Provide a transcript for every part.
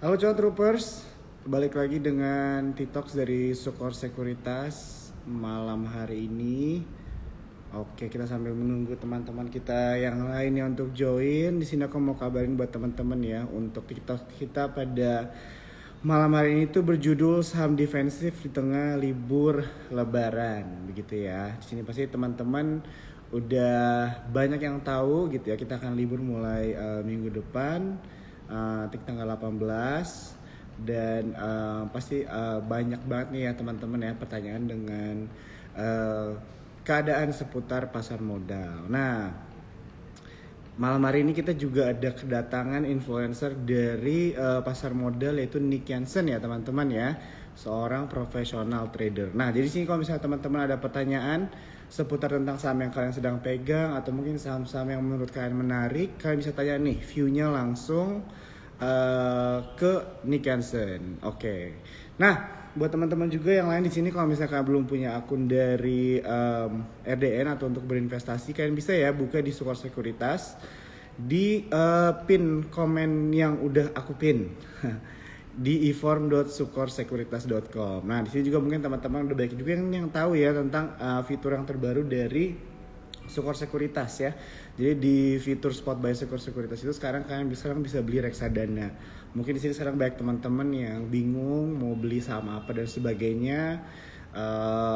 Halo Cuan Troopers, balik lagi dengan Titox dari Sukor Sekuritas malam hari ini. Oke, kita sambil menunggu teman-teman kita yang lainnya untuk join. Di sini aku mau kabarin buat teman-teman ya, untuk Titox kita pada malam hari ini tuh berjudul saham defensif di tengah libur Lebaran, begitu ya. Di sini pasti teman-teman udah banyak yang tahu gitu ya. Kita akan libur mulai minggu depan, tanggal 18, dan pasti banyak banget nih ya teman-teman ya pertanyaan dengan uh, keadaan seputar pasar modal. Nah, malam hari ini kita juga ada kedatangan influencer dari pasar modal, yaitu Nick Jansen ya teman-teman ya, seorang profesional trader. Nah, jadi sini kalau misalnya teman-teman ada pertanyaan seputar tentang saham yang kalian sedang pegang atau mungkin saham-saham yang menurut kalian menarik, kalian bisa tanya nih, view-nya langsung ke Nick Jansen. Oke. Nah, buat teman-teman juga yang lain di sini, kalau misalnya kalian belum punya akun dari RDN atau untuk berinvestasi, kalian bisa ya buka di Sukor Sekuritas di pin komen yang udah aku pin di eform.sukorsekuritas.com. Nah, di sini juga mungkin teman-teman udah banyak juga yang tahu ya tentang fitur yang terbaru dari Sukor Sekuritas ya. Jadi di fitur Spot by Sukor Sekuritas itu sekarang kalian bisa beli reksadana. Mungkin di sini sekarang banyak teman-teman yang bingung mau beli saham apa dan sebagainya.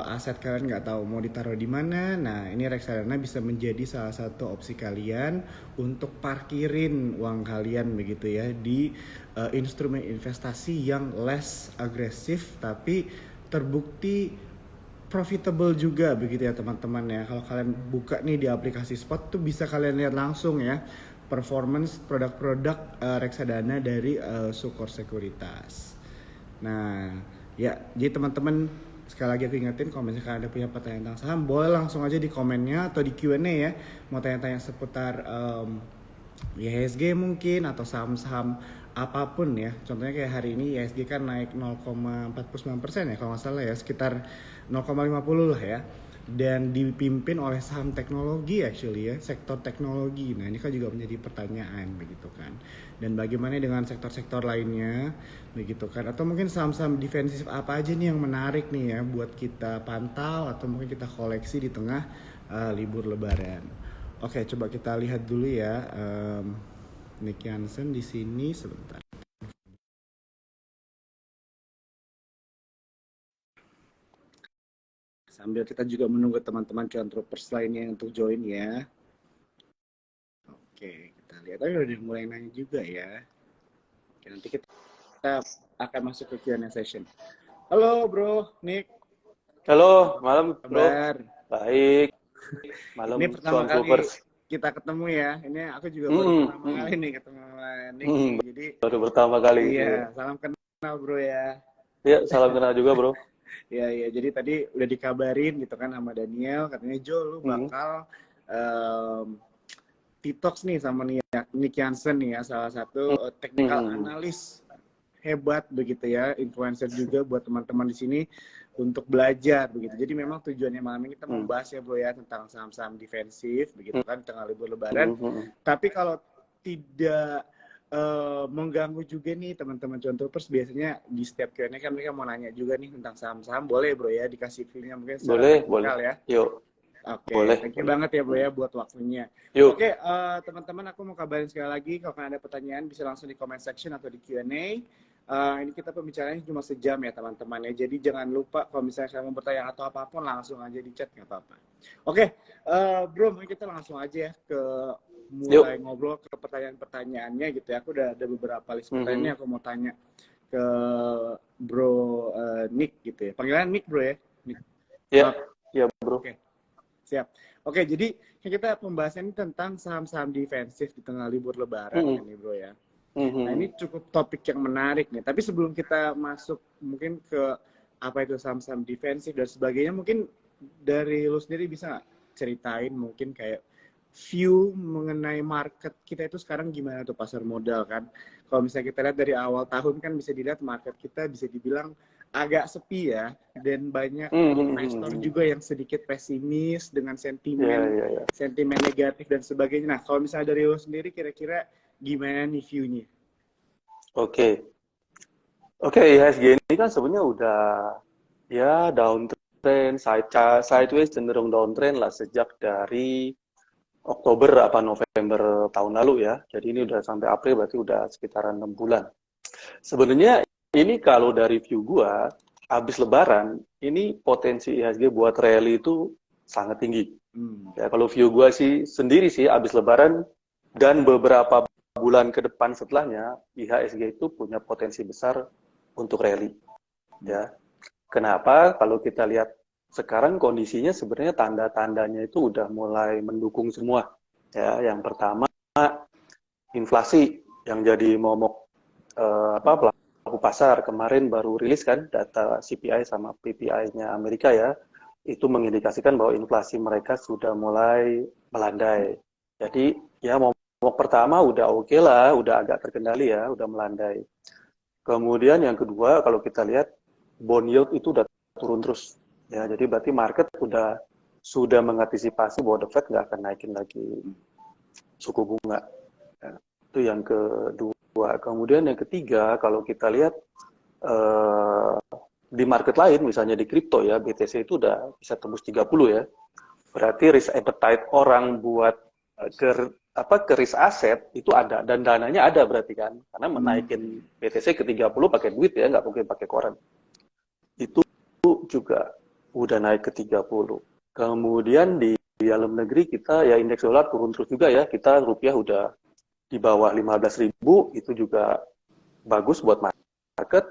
Aset kalian nggak tahu mau ditaruh di mana. Nah, ini reksadana bisa menjadi salah satu opsi kalian untuk parkirin uang kalian begitu ya di instrumen investasi yang less agresif tapi terbukti profitable juga begitu ya teman-teman ya. Kalau kalian buka nih di aplikasi Spot tuh bisa kalian lihat langsung ya performance produk-produk reksadana dari Sukor Sekuritas. Nah, ya jadi teman-teman, sekali lagi aku ingetin kalau misalkan ada punya pertanyaan tentang saham boleh langsung aja di komennya atau di Q&A ya. Mau tanya-tanya seputar IHSG mungkin atau saham-saham apapun ya. Contohnya kayak hari ini IHSG kan naik 0,49% ya kalau nggak salah ya, sekitar 0,50 lah ya. Dan dipimpin oleh saham teknologi actually ya, sektor teknologi. Nah, ini kan juga menjadi pertanyaan begitu kan. Dan bagaimana dengan sektor-sektor lainnya begitu kan. Atau mungkin saham-saham defensif apa aja nih yang menarik nih ya buat kita pantau atau mungkin kita koleksi di tengah libur Lebaran. Oke, coba kita lihat dulu ya. Nick Jansen di sini sebentar. Sambil kita juga menunggu teman-teman cuan troopers lainnya untuk join ya. Oke, kita lihat. Tapi udah mulai nanya juga ya. Oke, nanti kita akan masuk ke Q&A session. Halo bro, Nick. Halo, malam bro. Kabar? Baik, Ini malam pertama cuan kali troopers. kita ketemu ya. Ini aku juga baru Hmm, pertama hmm, kali nih ketemu sama Nick nih. hmm, Jadi baru pertama kali. Iya, iya, salam kenal bro ya. ya, salam kenal juga bro. Ya, ya. Jadi tadi udah dikabarin gitu kan sama Daniel, katanya Jo lu Hmm, bakal Titox nih sama Nick Jansen nih ya, salah satu technical hmm, analis hebat begitu ya, influencer juga buat teman-teman di sini untuk belajar begitu. Jadi memang tujuannya malam ini kita hmm, membahas ya bro ya tentang saham-saham defensif begitu hmm, kan tengah libur Lebaran. hmm, hmm. Tapi kalau tidak mengganggu juga nih teman-teman contohers, biasanya di setiap Q&A kan mereka mau nanya juga nih tentang saham-saham, boleh bro ya dikasih view-nya mungkin secara Boleh, boleh. teknikal ya. Yuk, Oke, boleh, thank you boleh. banget ya bro Hmm. ya buat waktunya. Yuk, Oke, teman-teman aku mau kabarin sekali lagi kalau kalian ada pertanyaan bisa langsung di comment section atau di Q&A. Ini kita pembicaraannya cuma sejam ya teman-teman ya. Jadi jangan lupa kalau misalnya kalian mau bertanya atau apapun langsung aja di chat nggak apa-apa. Oke, bro mungkin kita langsung aja ya ke mulai yuk. ngobrol ke pertanyaan-pertanyaannya gitu ya. Aku udah ada beberapa list Hmm, pertanyaan aku mau tanya ke bro Nick gitu ya. Panggilan Nick bro ya. Nick. ya, ya bro. Oke. Siap. Oke, jadi kita pembahasan ini tentang saham-saham defensif di tengah libur Lebaran Hmm, kan nih bro ya. Nah hmm. ini cukup topik yang menarik nih. Tapi sebelum kita masuk mungkin ke apa itu saham-saham defensif dan sebagainya, mungkin dari lu sendiri bisa nggak ceritain mungkin kayak view mengenai market kita itu sekarang gimana tuh pasar modal kan? Kalau misalnya kita lihat dari awal tahun kan bisa dilihat market kita bisa dibilang agak sepi ya, dan banyak Hmm, hmm, hmm, investor hmm. juga yang sedikit pesimis dengan Ya, sentimen ya, ya. sentimen negatif dan sebagainya. Nah kalau misalnya dari lo sendiri kira-kira gimana nih view-nya? Oke. Oke, IHSG ini kan sebenarnya udah ya downtrend, sideways cenderung downtrend lah sejak dari Oktober apa November tahun lalu ya. Jadi ini udah sampai April berarti udah sekitaran 6 bulan. Sebenarnya ini kalau dari view gua, habis Lebaran, ini potensi IHSG buat rally itu sangat tinggi. Ya kalau view gua sih sendiri sih habis Lebaran dan beberapa bulan ke depan setelahnya, IHSG itu punya potensi besar untuk rally. Ya, kenapa? Kalau kita lihat sekarang kondisinya sebenarnya tanda-tandanya itu udah mulai mendukung semua. Ya, yang pertama inflasi yang jadi momok pelaku pasar kemarin baru rilis kan data CPI sama PPI-nya Amerika ya, itu mengindikasikan bahwa inflasi mereka sudah mulai melandai. Jadi ya momok pertama udah oke lah, udah agak terkendali ya, udah melandai. Kemudian yang kedua kalau kita lihat bond yield itu udah turun terus ya, jadi berarti market sudah mengantisipasi bahwa The Fed nggak akan naikin lagi suku bunga. Ya, itu yang kedua. Kemudian yang ketiga, kalau kita lihat di market lain, misalnya di kripto ya, BTC itu udah bisa tembus 30 ya. Berarti risk appetite orang buat ke risk aset itu ada dan dananya ada berarti kan. Karena menaikin BTC ke 30 pakai duit ya, nggak mungkin pakai koran. Itu juga udah naik ke 30. Kemudian di dalam negeri kita ya indeks dolar turun terus juga ya. Kita rupiah udah di bawah 15.000, itu juga bagus buat market.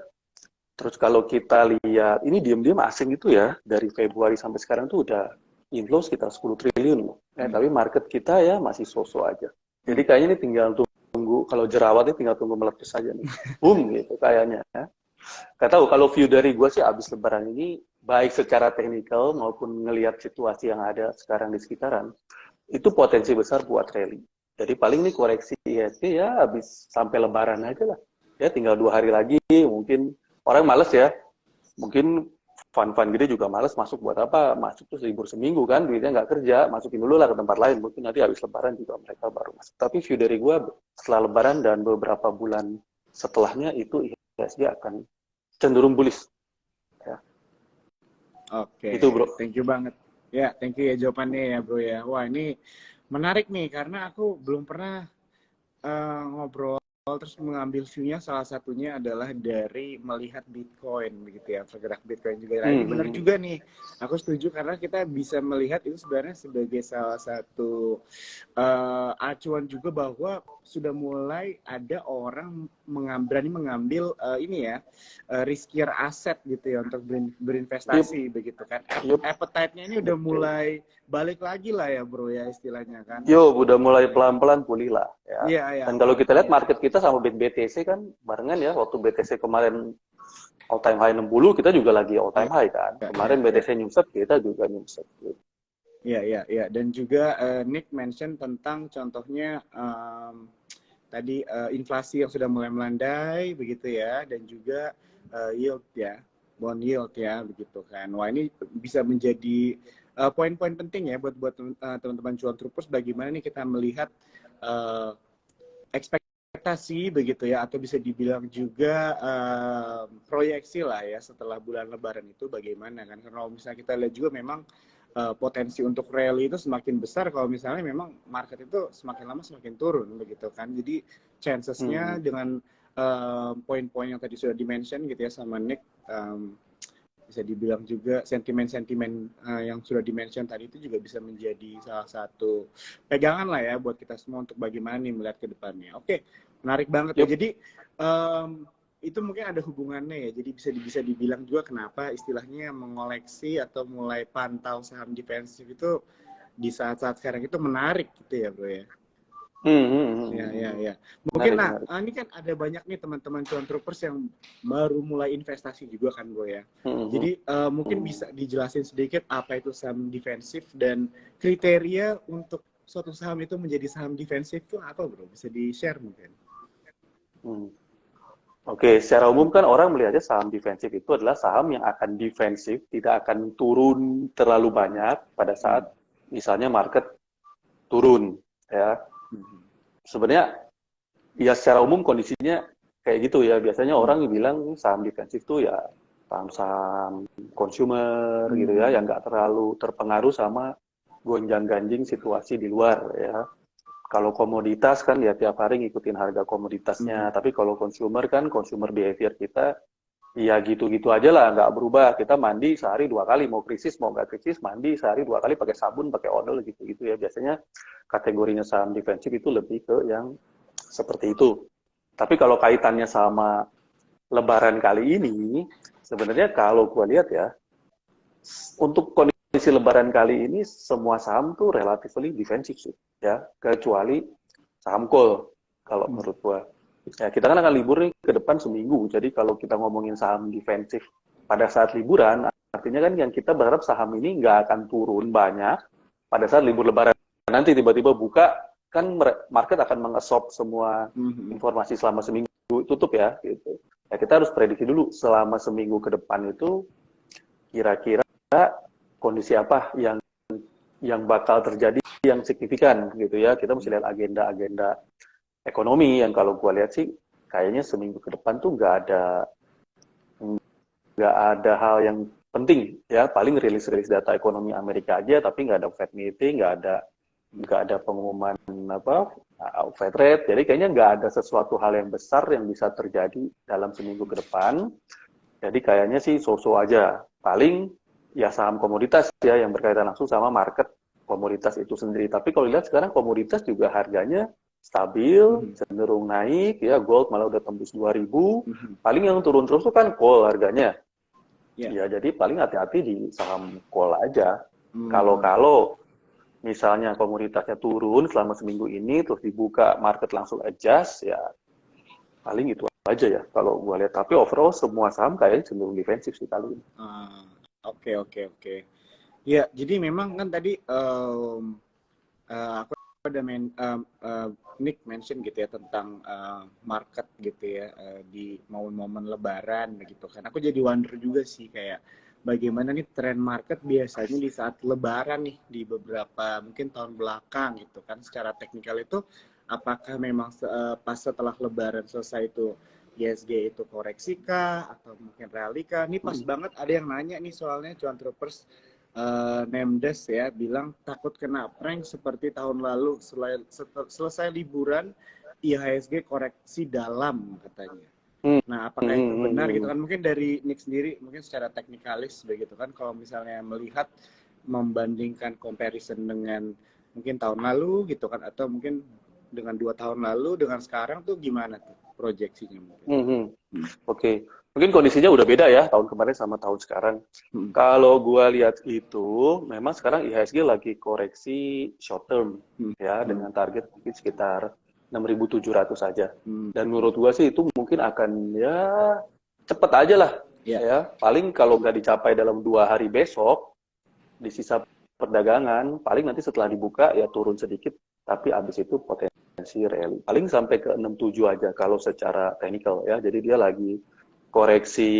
Terus kalau kita lihat, ini diam-diam asing itu ya, dari Februari sampai sekarang tuh udah inflow sekitar 10 triliun. Tapi market kita ya masih so-so aja. Jadi kayaknya ini tinggal tunggu, kalau jerawat ini tinggal tunggu meletus aja nih. Boom gitu kayaknya. Ya. Gak tahu, kalau view dari gue sih abis lebaran ini, baik secara teknikal maupun ngelihat situasi yang ada sekarang di sekitaran, itu potensi besar buat rally. Jadi paling nih koreksi IHSG ya habis sampai lebaran aja lah. Ya tinggal 2 hari lagi, mungkin orang males ya. Mungkin fund-fund gede juga males masuk, buat apa? Masuk terus libur seminggu kan, duitnya nggak kerja, masukin dulu lah ke tempat lain. Mungkin nanti habis lebaran juga mereka baru masuk. Tapi view dari gue setelah lebaran dan beberapa bulan setelahnya itu IHSG akan cenderung bullish. Ya. Oke, Itu bro. thank you banget. Ya, thank you ya jawabannya ya bro ya. Wah ini menarik nih karena aku belum pernah ngobrol terus mengambil view-nya, salah satunya adalah dari melihat Bitcoin begitu ya, bergerak Bitcoin juga. Nah, ini benar juga nih. Aku setuju karena kita bisa melihat itu sebenarnya sebagai salah satu acuan juga bahwa sudah mulai ada orang berani mengambil ini ya riskier aset gitu ya untuk berinvestasi begitu kan. Appetite-nya ini udah mulai balik lagi lah ya bro ya istilahnya kan. Udah mulai pelan-pelan pulih lah ya. Iya. Dan kalau kita lihat market kita sama BTC kan barengan ya, waktu BTC kemarin all time high 60, kita juga lagi all time high kan. Kemarin BTC nyungsep, kita juga nyungsep. Iya. Dan juga Nick mention tentang contohnya tadi inflasi yang sudah mulai melandai begitu ya, dan juga yield ya, bond yield ya begitu kan. Wah ini bisa menjadi poin-poin penting ya buat teman-teman cuan troopers, bagaimana nih kita melihat ekspektasi begitu ya, atau bisa dibilang juga proyeksi lah ya setelah bulan lebaran itu bagaimana kan. Karena kalau misalnya kita lihat juga memang potensi untuk rally itu semakin besar kalau misalnya memang market itu semakin lama semakin turun begitu kan. Jadi chancesnya dengan poin-poin yang tadi sudah dimention gitu ya sama Nick, bisa dibilang juga sentimen-sentimen yang sudah dimention tadi itu juga bisa menjadi salah satu pegangan lah ya buat kita semua untuk bagaimana nih melihat ke depannya. Oke, menarik banget ya. Jadi itu mungkin ada hubungannya ya. Jadi bisa dibilang juga kenapa istilahnya mengoleksi atau mulai pantau saham defensif itu di saat-saat sekarang itu menarik gitu ya bro ya. Ya. Mungkin menarik. Ini kan ada banyak nih teman-teman cuan troopers yang baru mulai investasi juga kan bro ya. Jadi mungkin bisa dijelasin sedikit apa itu saham defensif dan kriteria untuk suatu saham itu menjadi saham defensif itu apa bro? Bisa di-share mungkin. Oke, secara umum kan orang melihatnya saham defensif itu adalah saham yang akan defensif, tidak akan turun terlalu banyak pada saat misalnya market turun ya. Sebenarnya ya secara umum kondisinya kayak gitu ya. Biasanya orang bilang saham defensif tuh ya saham-saham consumer gitu ya, yang nggak terlalu terpengaruh sama gonjang-ganjing situasi di luar ya. Kalau komoditas kan ya tiap hari ngikutin harga komoditasnya. Tapi kalau consumer kan consumer behavior kita ya gitu-gitu aja lah, nggak berubah. Kita mandi sehari 2 kali, mau krisis mau nggak krisis mandi sehari 2 kali pakai sabun, pakai odol gitu-gitu ya. Biasanya kategorinya saham defensif itu lebih ke yang seperti itu. Tapi kalau kaitannya sama Lebaran kali ini, sebenarnya kalau gue lihat ya, untuk kondisi Lebaran kali ini semua saham tuh relatively defensif sih, ya, kecuali saham coal kalau menurut gue. Ya, kita kan akan libur nih ke depan seminggu, jadi kalau kita ngomongin saham defensif pada saat liburan, artinya kan yang kita berharap saham ini nggak akan turun banyak pada saat libur Lebaran. Nanti tiba-tiba buka, kan market akan mengesop semua informasi selama seminggu, tutup ya, gitu. Ya, kita harus prediksi dulu selama seminggu ke depan itu kira-kira kondisi apa yang bakal terjadi yang signifikan gitu ya. Kita mesti lihat agenda-agenda ekonomi yang kalau gue lihat sih kayaknya seminggu ke depan tuh nggak ada hal yang penting ya. Paling rilis data ekonomi Amerika aja, tapi nggak ada Fed meeting, nggak ada pengumuman apa Fed rate. Jadi kayaknya nggak ada sesuatu hal yang besar yang bisa terjadi dalam seminggu ke depan. Jadi kayaknya sih so-so aja. Paling ya saham komoditas ya yang berkaitan langsung sama market komoditas itu sendiri. Tapi kalau lihat sekarang komoditas juga harganya stabil, cenderung naik ya. Gold malah udah tembus 2000. Paling yang turun terus tuh kan coal harganya. Ya jadi paling hati-hati di saham coal aja. Kalau misalnya komoditasnya turun selama seminggu ini terus dibuka market langsung adjust ya paling itu aja ya kalau gue lihat. Tapi overall semua saham kayaknya cenderung defensif sih kali ini. Oke. Ya, jadi memang kan tadi aku ada Nick mention gitu ya tentang market gitu ya di momen-momen Lebaran gitu kan. Aku jadi wonder juga sih kayak bagaimana nih tren market biasanya di saat Lebaran nih di beberapa mungkin tahun belakang gitu kan. Secara teknikal itu apakah memang pas setelah Lebaran selesai itu ISG itu koreksi kah atau mungkin rally kah? Ini pas banget ada yang nanya nih soalnya cuan troopers Nemdes ya bilang takut kena prank seperti tahun lalu selesai liburan IHSG koreksi dalam katanya. Nah, apakah itu benar gitu kan? Mungkin dari Nick sendiri mungkin secara teknikalis begitu kan kalau misalnya melihat membandingkan comparison dengan mungkin tahun lalu gitu kan atau mungkin dengan 2 tahun lalu dengan sekarang tuh gimana tuh proyeksinya mungkin? Oke. Mungkin kondisinya udah beda ya tahun kemarin sama tahun sekarang. Kalau gua lihat itu memang sekarang IHSG lagi koreksi short term ya dengan target mungkin sekitar 6.700 saja. Dan menurut gua sih itu mungkin akan ya cepet aja lah ya. Paling kalau nggak dicapai dalam 2 hari besok di sisa perdagangan paling nanti setelah dibuka ya turun sedikit tapi abis itu potensi rally. Paling sampai ke 67 aja kalau secara technical ya. Jadi dia lagi koreksi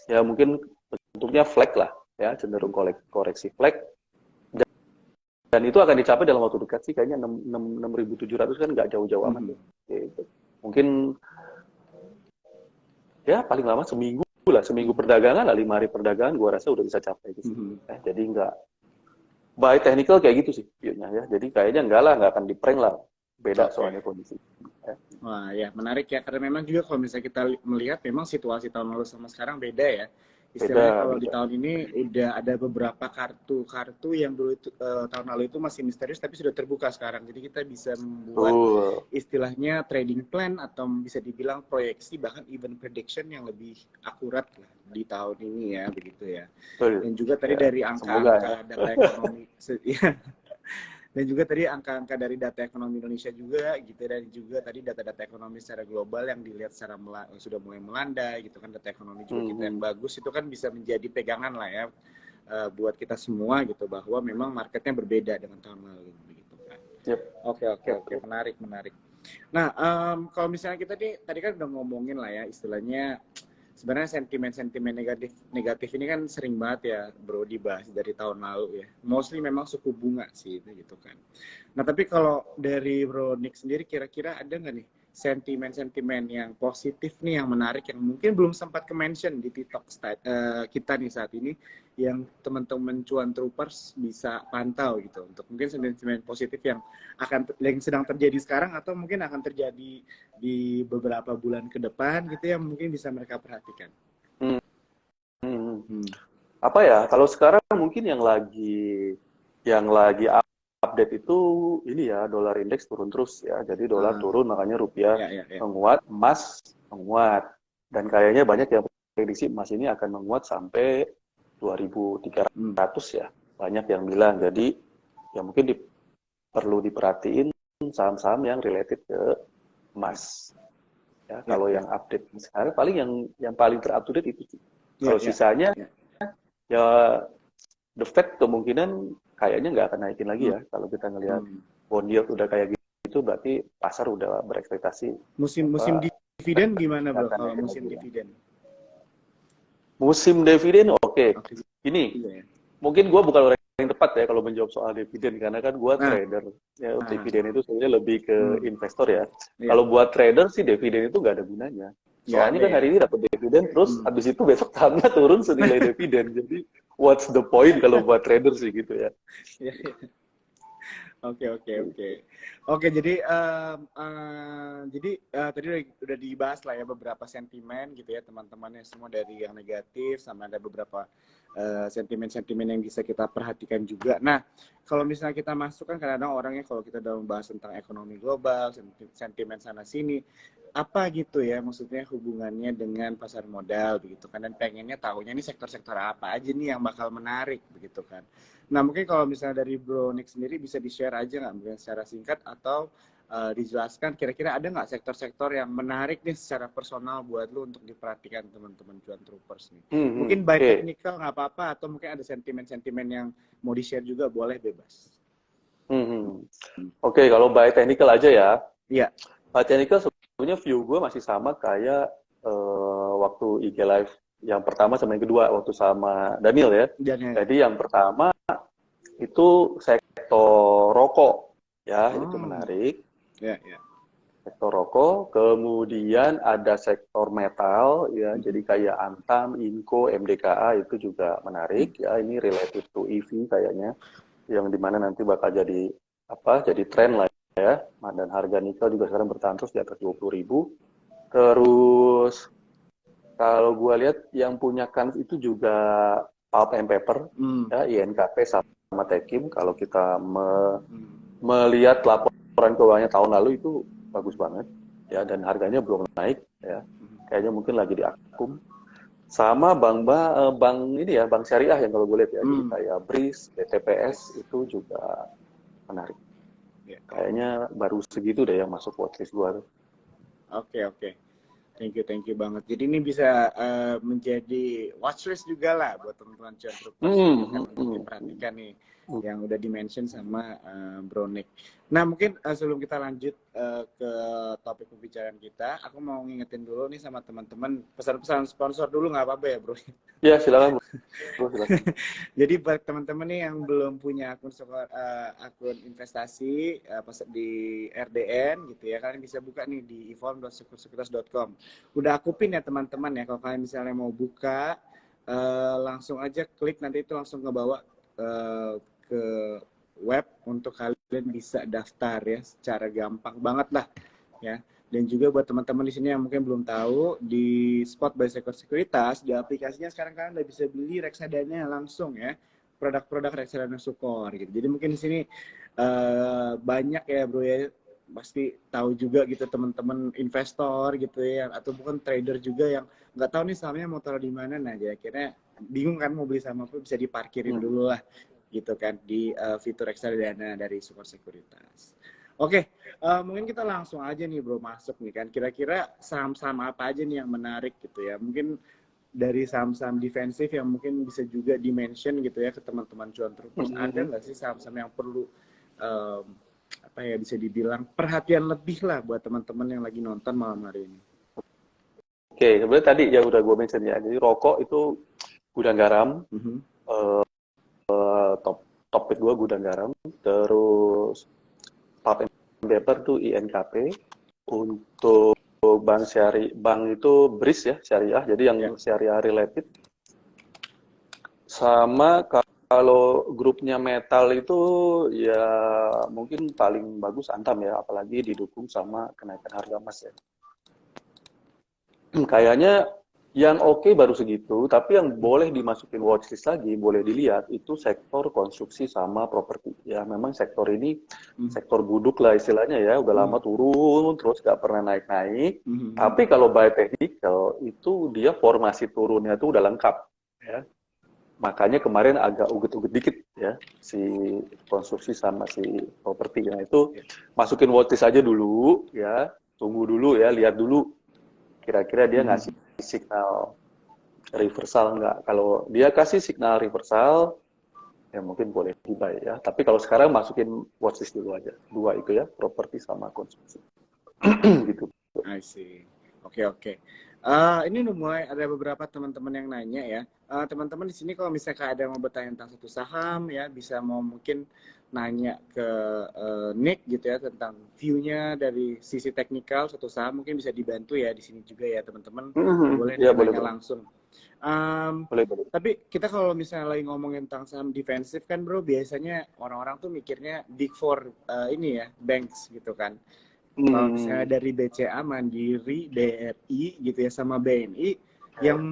ya mungkin bentuknya flag lah ya, cenderung koreksi flag dan itu akan dicapai dalam waktu dekat sih kayaknya 6.700 kan nggak jauh-jauh amat gitu. Mungkin ya paling lama seminggu perdagangan lah, 5 hari perdagangan gua rasa udah bisa capai itu sih. Jadi nggak by technical kayak gitu sih view-nya ya. Jadi kayaknya nggak akan di-prank lah. Beda soalnya kondisi. Wah ya menarik ya karena memang juga kalau misalnya kita melihat memang situasi tahun lalu sama sekarang beda ya. Istilahnya kalau di tahun ini udah ada beberapa kartu yang dulu itu, tahun lalu itu masih misterius tapi sudah terbuka sekarang. Jadi kita bisa membuat istilahnya trading plan atau bisa dibilang proyeksi bahkan even prediction yang lebih akurat lah di tahun ini ya begitu ya. Dan juga tadi dari angka-angka data ekonomi dan juga tadi angka-angka dari data ekonomi Indonesia juga gitu dan juga tadi data-data ekonomi secara global yang dilihat secara sudah mulai melandai gitu kan, data ekonomi juga kita yang bagus itu kan bisa menjadi pegangan lah ya buat kita semua gitu bahwa memang marketnya berbeda dengan tahun lalu begitu kan. Oke, menarik. Nah, kalau misalnya kita tadi kan udah ngomongin lah ya istilahnya sebenarnya sentimen negatif ini kan sering banget ya bro dibahas dari tahun lalu ya. Mostly memang suku bunga sih itu gitu kan. Nah tapi kalau dari bro Nick sendiri kira-kira ada nggak nih sentimen-sentimen yang positif nih, yang menarik, yang mungkin belum sempat ke-mention di TikTok kita nih saat ini, yang teman-teman Cuan Troopers bisa pantau gitu, untuk mungkin sentimen positif yang sedang terjadi sekarang atau mungkin akan terjadi di beberapa bulan ke depan gitu, yang mungkin bisa mereka perhatikan. Hmm. Apa ya? Kalau sekarang mungkin yang lagi update itu ini ya, dolar indeks turun terus ya. Jadi dolar turun, makanya rupiah menguat, emas menguat. Dan kayaknya banyak yang prediksi emas ini akan menguat sampai 2.300 ya. Banyak yang bilang. Jadi ya mungkin perlu diperhatiin saham-saham yang related ke emas. Ya, kalau yang update sekarang paling yang paling terupdate itu. Kalau sisanya ya the Fed kemungkinan kayaknya nggak akan naikin lagi ya. Kalau kita ngelihat bond yield udah kayak gitu, berarti pasar udah berekspektasi. Musim dividen gimana bro? Kalau musim dividen? Musim dividen oke. Ini mungkin gue bukan orang yang tepat ya kalau menjawab soal dividen, karena kan gue trader. Ya, dividen itu sebenarnya lebih ke investor ya. Kalau buat trader sih dividen itu nggak ada gunanya. Soalnya kan hari ini dapat dividen, terus habis itu besok sahamnya turun senilai dividen. Jadi what's the point kalau buat trader sih gitu ya. Oke, jadi tadi udah dibahas lah ya beberapa sentimen gitu ya teman-temannya semua, dari yang negatif sama ada beberapa sentimen-sentimen yang bisa kita perhatikan juga. Nah, kalau misalnya kita masuk kan kadang-kadang orangnya kalau kita udah membahas tentang ekonomi global, sentimen sana sini, apa gitu ya maksudnya hubungannya dengan pasar modal begitu kan, dan pengennya tahunya nih sektor-sektor apa aja nih yang bakal menarik begitu kan. Nah, mungkin kalau misalnya dari Bro Nick sendiri bisa di-share aja nggak mungkin secara singkat, atau dijelaskan kira-kira ada nggak sektor-sektor yang menarik nih secara personal buat lu untuk diperhatikan teman-teman Cuan Troopers nih. Mungkin by technical nggak apa-apa, atau mungkin ada sentimen-sentimen yang mau di-share juga boleh, bebas. Oke, kalau by technical aja ya. Iya. By technical sebenarnya view gue masih sama kayak waktu IG Live yang pertama sama yang kedua waktu sama Daniel ya. Jadi yang pertama itu sektor rokok ya, itu menarik. Sektor rokok, kemudian ada sektor metal ya, jadi kayak Antam, Inco, MDKA itu juga menarik ya, ini related to EV kayaknya, yang dimana nanti bakal jadi tren lah ya. Dan harga nikel juga sekarang bertahan terus di atas 20.000. Terus kalau gue lihat yang punya kans itu juga Pulp and Paper ya, INKP sama Tekim. Kalau kita melihat laporan keuangannya tahun lalu itu bagus banget ya, dan harganya belum naik ya, kayaknya mungkin lagi diakum. Sama bank ini ya, bank syariah yang kalau gue lihat ya, jadi kayak BRIS, BTPS itu juga menarik. Kayaknya baru segitu deh yang masuk watchlist gue. Oke. Thank you banget. Jadi ini bisa menjadi watchlist juga lah buat teman-teman Cuan Troopers untuk diperhatikan nih, yang udah di-mention sama Bro Nick. Nah, mungkin sebelum kita lanjut ke topik pembicaraan kita, aku mau ngingetin dulu nih sama teman-teman, pesan-pesan sponsor dulu nggak apa-apa ya, Bro? Ya, silakan. Jadi buat teman-teman nih yang belum punya akun investasi di RDN gitu ya, kalian bisa buka nih di eform.sekuritas.com. Udah aku pin ya teman-teman ya, kalau kalian misalnya mau buka langsung aja klik, nanti itu langsung ngebawa ke web untuk kalian bisa daftar ya, secara gampang banget lah ya. Dan juga buat teman-teman di sini yang mungkin belum tahu, di Spot by Sekuritas, di aplikasinya sekarang kalian udah bisa beli reksadana langsung ya, produk-produk reksadana Sukor gitu. Jadi mungkin di sini banyak ya bro ya, pasti tahu juga gitu teman-teman investor gitu ya, atau bukan trader juga yang nggak tahu nih sahamnya mau taruh di mana. Nah, jadi akhirnya bingung kan mau beli saham apa, bisa diparkirin dulu lah gitu kan di fitur reksadana dari Sukor Sekuritas. Oke, mungkin kita langsung aja nih bro masuk nih kan, kira-kira saham-saham apa aja nih yang menarik gitu ya, mungkin dari saham-saham defensif yang mungkin bisa juga dimention gitu ya ke teman-teman Cuan Troopers. Ada nggak sih saham-saham yang perlu bisa dibilang perhatian lebih lah buat teman-teman yang lagi nonton malam hari ini? Oke, sebenarnya tadi ya udah gue mention ya, jadi rokok itu gudang garam, topik gue gudang garam, terus Pulp and Paper tuh INKP, Untuk bank itu BRIS ya, syariah. Jadi yang Ya. syariah related. Sama kalau grupnya metal itu ya mungkin paling bagus Antam ya, apalagi didukung sama kenaikan harga emas ya. Kayaknya yang oke baru segitu, tapi yang boleh dimasukin watchlist lagi, boleh dilihat itu sektor konstruksi sama properti. Ya memang sektor ini sektor buduk lah istilahnya ya, udah lama turun, terus nggak pernah naik-naik. Tapi kalau by technical itu dia formasi turunnya itu udah lengkap. Ya. Makanya kemarin agak uget-uget dikit ya si konstruksi sama si properti. Nah itu masukin watchlist aja dulu ya, tunggu dulu ya, lihat dulu kira-kira dia ngasih signal reversal nggak. Kalau dia kasih signal reversal ya mungkin boleh di-buy ya. Tapi kalau sekarang masukin watchlist dulu aja. Dua itu ya, properti sama konstruksi. Gitu. I see. Oke, oke. Ini udah mulai ada beberapa teman-teman yang nanya ya. Teman-teman di sini kalau misalnya ada yang mau bertanya tentang satu saham ya, bisa mau mungkin nanya ke Nick gitu ya tentang view-nya dari sisi teknikal satu saham, mungkin bisa dibantu ya di sini juga ya teman-teman. Boleh Ya, nanya boleh. langsung. Boleh. Tapi kita kalau misalnya lagi ngomongin tentang saham defensif kan bro, biasanya orang-orang tuh mikirnya big four ini ya, banks gitu kan. Kalau misalnya dari BCA, Mandiri, BRI gitu ya sama BNI, yang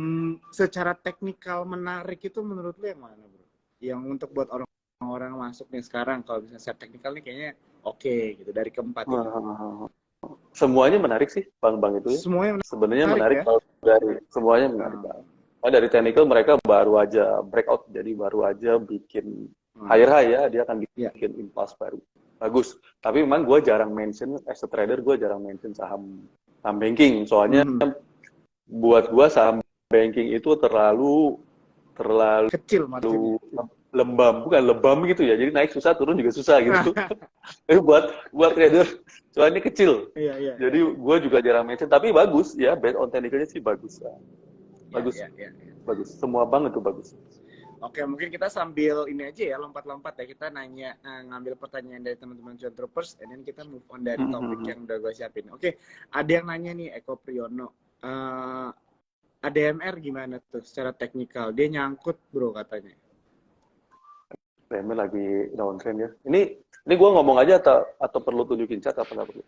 secara teknikal menarik itu menurut lu yang mana bro? Yang untuk buat orang-orang masuk nih sekarang, kalau misalnya secara teknikal nih kayaknya oke gitu dari keempat ini. Semuanya menarik sih bank-bank itu ya. Semuanya Sebenarnya menarik ya? kalau dari semuanya menarik. Dari technical mereka baru aja breakout, jadi baru aja bikin higher high ya, dia akan bikin impulse baru. Bagus. Tapi memang gue jarang mention, as a trader gue jarang mention saham banking. Soalnya buat gue saham banking itu terlalu kecil marginnya. bukan lebam gitu ya. Jadi naik susah, turun juga susah gitu. Tapi buat trader soalnya kecil. Jadi gue juga jarang mention, tapi bagus ya, based on technicalnya sih bagus. Bagus. Bagus. Semua bank itu bagus. Oke, mungkin kita sambil ini aja ya, lompat-lompat ya. Kita nanya, ngambil pertanyaan dari teman-teman Cuan Troopers, dan kita move on dari topik yang udah gue siapin. Oke, ada yang nanya nih, Eko Priyono. ADMR gimana tuh secara teknikal? Dia nyangkut bro katanya. ADMR lagi downtrend ya. Ini gue ngomong aja atau perlu tunjukin chart apa nggak perlu?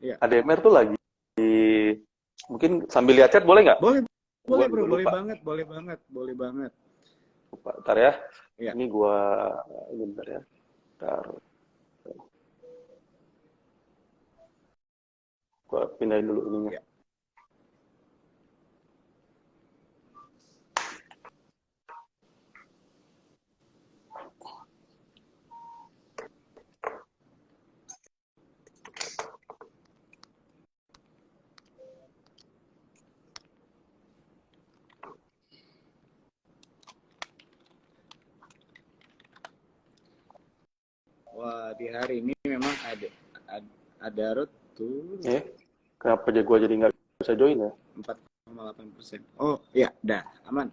Iya. ADMR tuh lagi mungkin sambil lihat chart boleh nggak? Boleh bro, boleh banget. Lupa. Ntar ya. Iya. Ini bentar ya. Ntar. Gue pindahin dulu ininya. Iya. Wah, di hari ini memang ada root tuh. Kenapa gue jadi nggak bisa join ya? 4,8%. Oh, ya, dah, aman.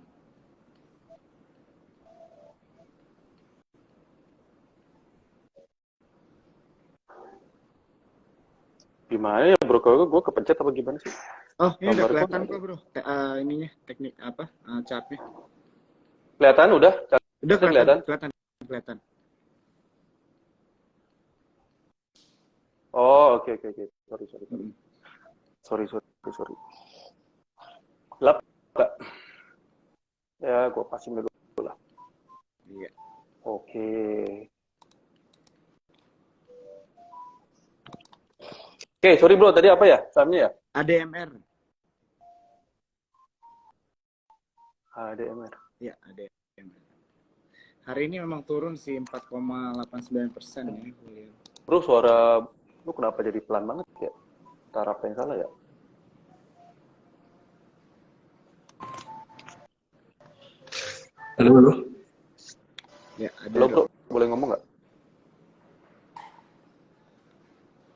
Gimana ya bro? Kalau gue kepencet apa gimana sih? Oh, ini udah kelihatan kok bro. Ininya, teknik apa? Chartnya. Kelihatan udah? Udah kelihatan. Oh, oke. Sorry. Gelap nggak? Ya, gue pasin dulu lah. Iya. Oke, sorry bro, tadi apa ya sahamnya ya? ADMR. Ya, ADMR. Hari ini memang turun sih 4,89% ya. Bro, suara lu kenapa jadi pelan banget ya? Taraf yang salah ya? Halo. Ya, ada. Halo bro, boleh ngomong nggak?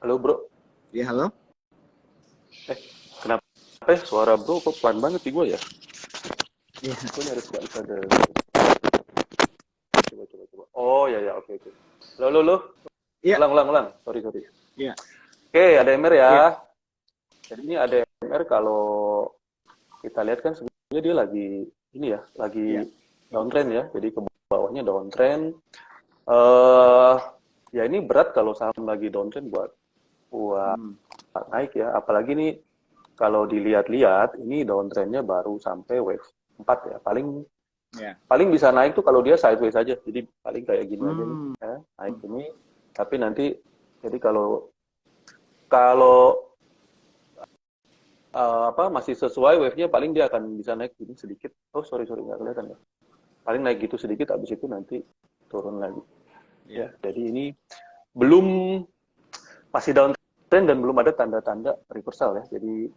Halo bro. Ya, halo. Kenapa suara bro kok pelan banget sih gue ya? Iya. Gue nyaris nggak bisa ada. Coba. Oh ya, oke. Halo. Iya. Ulang. Sorry. Iya. Oke, ADMR ya. Iya. Jadi ini ADMR kalau kita lihat kan sebenarnya dia lagi ini ya, Iya. lagi downtrend ya. Jadi ke bawahnya downtrend. Eh ya ini berat kalau saham lagi downtrend buat Hmm. naik ya. Apalagi nih kalau dilihat-lihat ini downtrendnya baru sampai wave 4 ya. Paling Ya. paling bisa naik tuh kalau dia sideways aja. Jadi paling kayak gini aja nih Hmm. ya, naik ini. Tapi nanti jadi kalau kalau apa masih sesuai wave-nya paling dia akan bisa naik gini sedikit. Oh sorry sorry nggak kelihatan ya. Paling naik gitu sedikit habis itu nanti turun lagi. Ya. Ya jadi ini belum masih downtrend dan belum ada tanda-tanda reversal ya. Jadi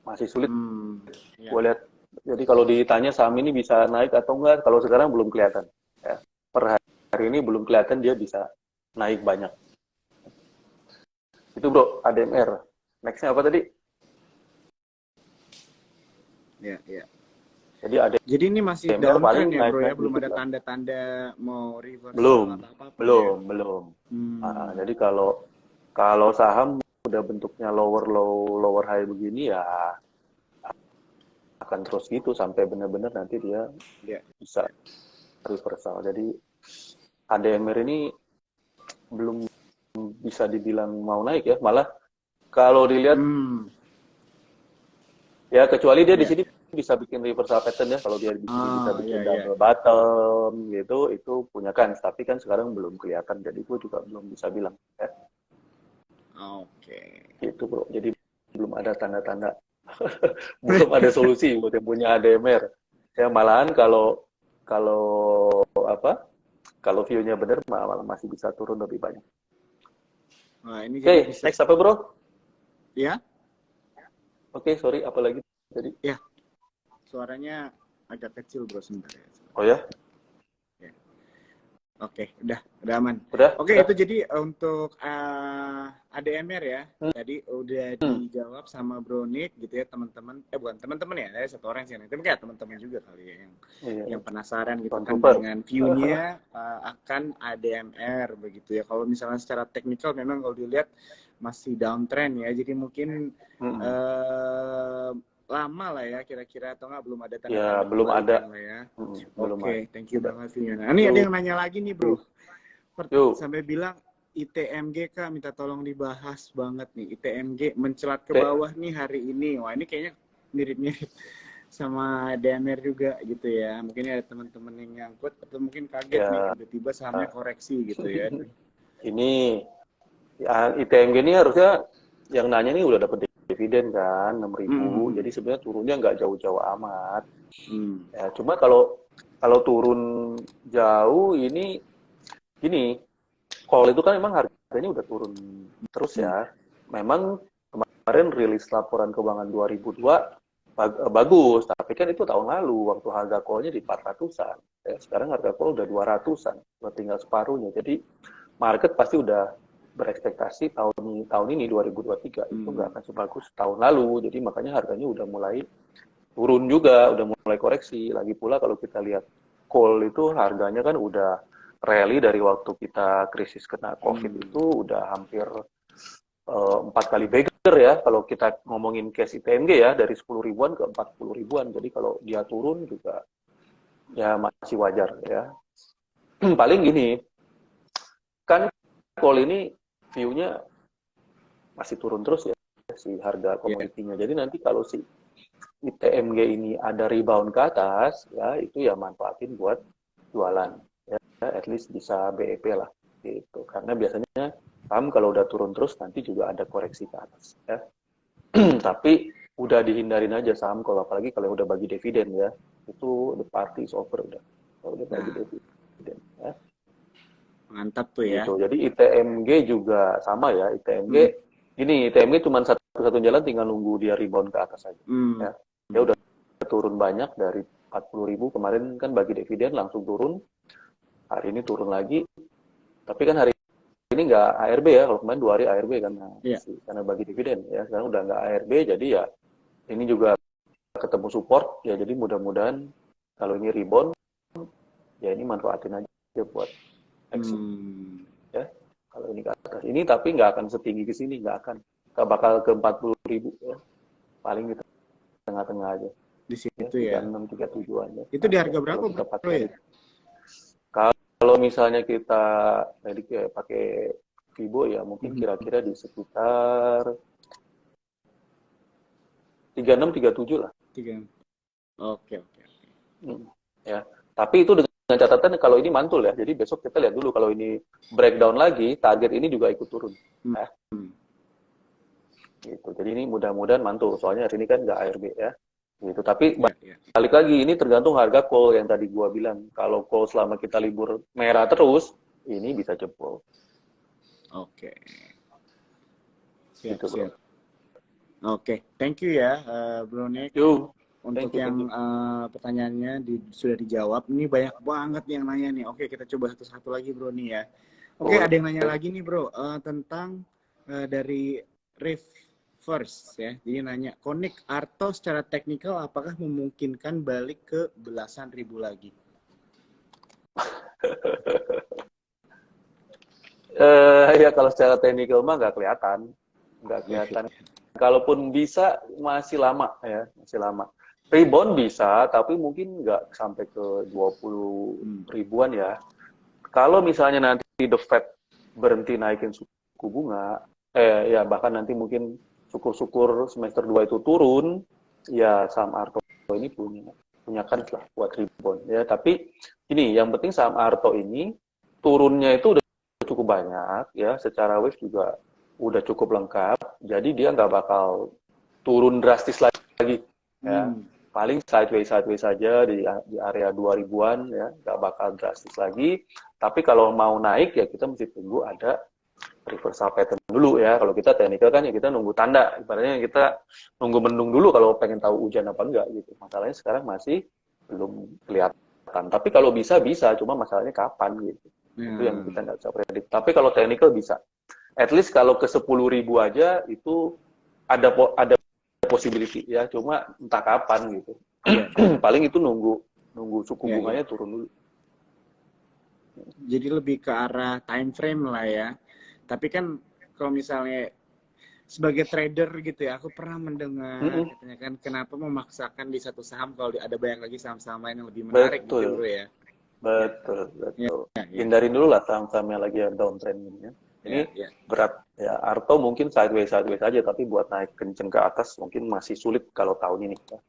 masih sulit Hmm. Ya. gue lihat. Jadi kalau ditanya saham ini bisa naik atau enggak, kalau sekarang belum kelihatan. Ya. Per hari ini belum kelihatan dia bisa naik banyak. Itu bro, ADMR. Nextnya apa tadi? Ya. Ya. Jadi Jadi ini masih ADMR paling downtrend ya bro ya, naik-naik belum dikit ada lah. tanda-tanda mau reversal Belum, atau apapun ya. belum. Hmm. Jadi kalau kalau saham udah bentuknya lower high begini ya akan terus gitu sampai benar-benar nanti dia Ya. bisa reversal. Jadi ADMR ini belum bisa dibilang mau naik ya, malah kalau dilihat Hmm. ya kecuali dia di Ya. sini bisa bikin reversal pattern ya, kalau dia di sini bisa Ah, ya bikin ya. double bottom gitu, itu punya kans. Tapi kan sekarang belum kelihatan, jadi gue juga belum bisa bilang. Ya, Oke. gitu bro. Jadi belum ada tanda-tanda, belum ada solusi buat yang punya ADMR. Ya malahan kalau kalau apa? Kalau view-nya benar malah masih bisa turun lebih banyak. Nah, ini jadi Oke, bisa next apa bro? ya. Oke, sorry, apa lagi tadi? Ya, suaranya agak kecil bro sebentar ya. Oh ya, Ya. Oke, udah aman. udah, Oke, udah. itu jadi untuk ADMR ya. Hmm, Tadi udah hmm. dijawab sama Bro Nick gitu ya, teman-teman. Bukan teman-teman ya, ada satu orang sih. Tapi kayak teman-teman juga kali ya yang Iya, penasaran gitu Tuan kan Trooper. dengan view-nya akan ADMR begitu ya. Kalau misalnya secara teknikal memang kalau dilihat masih downtrend ya. Jadi mungkin Hmm. eh, lama lah ya kira-kira atau nggak belum ada Ya, tanda-tanda belum ada. perbalikan lah ya. Belum Oke, thank you ada. banget view-nya. Nah, ini ada Yuk, yang nanya lagi nih, Bro. yuk. Sampai bilang ITMG Kak minta tolong dibahas banget nih. ITMG mencelat ke Oke. bawah nih hari ini. Wah, ini kayaknya mirip-mirip sama DMR juga gitu ya. Mungkin ada teman-teman yang nyangkut atau mungkin kaget nih Ya, tiba-tiba sahamnya koreksi gitu ya. ini ya, ITMG ini harusnya yang nanya ini udah dapat dividen kan, 6.000. Hmm. Jadi sebenarnya turunnya nggak jauh-jauh amat. Hmm. Ya, cuma kalau kalau turun jauh ini gini, call itu kan memang harganya udah turun terus Hmm. ya. Memang kemarin rilis laporan keuangan 2002 bagus, tapi kan itu tahun lalu waktu harga call-nya di 400-an. Ya, sekarang harga call udah 200-an, udah tinggal separuhnya. Jadi market pasti udah berekspektasi tahun ini 2023 itu nggak Hmm. akan sebagus tahun lalu. Jadi makanya harganya udah mulai turun juga, udah mulai koreksi. Lagi pula kalau kita lihat call itu harganya kan udah rally dari waktu kita krisis kena COVID Hmm. itu udah hampir 4 kali bagger ya kalau kita ngomongin case ITMG ya dari 10 ribuan ke 40 ribuan. Jadi kalau dia turun juga ya masih wajar ya. Paling gini, kan call ini view-nya masih turun terus ya si harga Ya. komoditinya. Jadi nanti kalau si ITMG ini ada rebound ke atas ya itu ya manfaatin buat jualan ya at least bisa BEP lah gitu. Karena biasanya saham kalau udah turun terus nanti juga ada koreksi ke atas ya. Tapi udah dihindarin aja saham kalau apalagi kalau udah bagi dividen ya itu the party is over udah kalau udah bagi Nah, dividen ya mantap tuh ya. gitu. Jadi ITMG juga sama ya ITMG Hmm. gini ITMG cuma satu jalan tinggal nunggu dia rebound ke atas aja Hmm. ya dia udah turun banyak dari 40 ribu kemarin kan bagi dividen langsung turun hari ini turun lagi tapi kan hari ini nggak ARB ya kalau kemarin 2 hari ARB kan nah, Ya. karena bagi dividen ya sekarang udah nggak ARB jadi ya ini juga ketemu support ya jadi mudah-mudahan kalau ini rebound ya ini manfaatin aja buat exit Hmm. ya kalau ini ke atas. Ini tapi nggak akan setinggi ke sini, nggak bakal ke 40.000 ya. Paling di tengah-tengah aja. Di Ya, situ ya. 36, 37 aja. Itu di harga Ya, berapa kalau kita bro pakai ya? kalau misalnya kita pakai Vivo ya mungkin Mhm. kira-kira di sekitar 36, 37 lah. Tiga. Oke, oke, oke. Hmm, ya. Tapi itu dengan catatan kalau ini mantul ya. Jadi besok kita lihat dulu kalau ini breakdown lagi, target ini juga ikut turun. Ya, Hmm. gitu. Jadi ini mudah-mudahan mantul. Soalnya hari ini kan nggak ARB ya. Gitu. Tapi Ya, ya. balik lagi ini tergantung harga call yang tadi gua bilang. Kalau call selama kita libur merah terus, ini bisa jebol. Oke. Siap, Gitu, bro. siap. Oke, thank you ya, Bro Nick. Yo, Untuk thank yang you. pertanyaannya sudah dijawab. Ini banyak banget yang nanya nih. Oke, kita coba satu-satu lagi, Bro nih ya. Oke, ada Boleh. yang nanya lagi nih, Bro, tentang dari Riff First ya. Jadi nanya, Konik Arto secara teknikal apakah memungkinkan balik ke belasan ribu lagi? Ya kalau secara teknikal mah nggak kelihatan. Nggak kelihatan. Kalaupun bisa masih lama ya, masih lama. Rebound bisa, tapi mungkin nggak sampai ke 20 ribuan ya. Kalau misalnya nanti The Fed berhenti naikin suku bunga, ya bahkan nanti mungkin syukur-syukur semester 2 itu turun, ya saham Arto ini punya kans lah buat rebound ya. Tapi ini yang penting saham Arto ini turunnya itu udah cukup banyak ya, secara wave juga udah cukup lengkap, jadi dia nggak bakal turun drastis lagi ya. Paling sideways saja di area 2000-an ya, nggak bakal drastis lagi. Tapi kalau mau naik ya kita mesti tunggu ada reversal pattern dulu ya. Kalau kita teknikal kan ya kita nunggu tanda, ibaratnya kita nunggu mendung dulu kalau pengen tahu hujan apa enggak gitu. Masalahnya sekarang masih belum kelihatan. Tapi kalau bisa, cuma masalahnya kapan gitu. Itu yang kita nggak bisa prediksi. Tapi kalau teknikal bisa. At least kalau ke 10.000 aja itu ada possibility ya, cuma entah kapan gitu. Paling itu nunggu suku bunganya turun dulu. Jadi lebih ke arah time frame lah ya. Tapi kan kalau misalnya sebagai trader gitu ya, aku pernah mendengar katanya kan kenapa memaksakan di satu saham kalau ada banyak lagi saham-saham lain yang lebih menarik gitu bro ya. Betul. Hindarin dulu lah saham-saham yang lagi downtrend ini ya. Ini berat ya. Arto mungkin sideways aja, tapi buat naik kenceng ke atas mungkin masih sulit kalau tahun ini. Ya.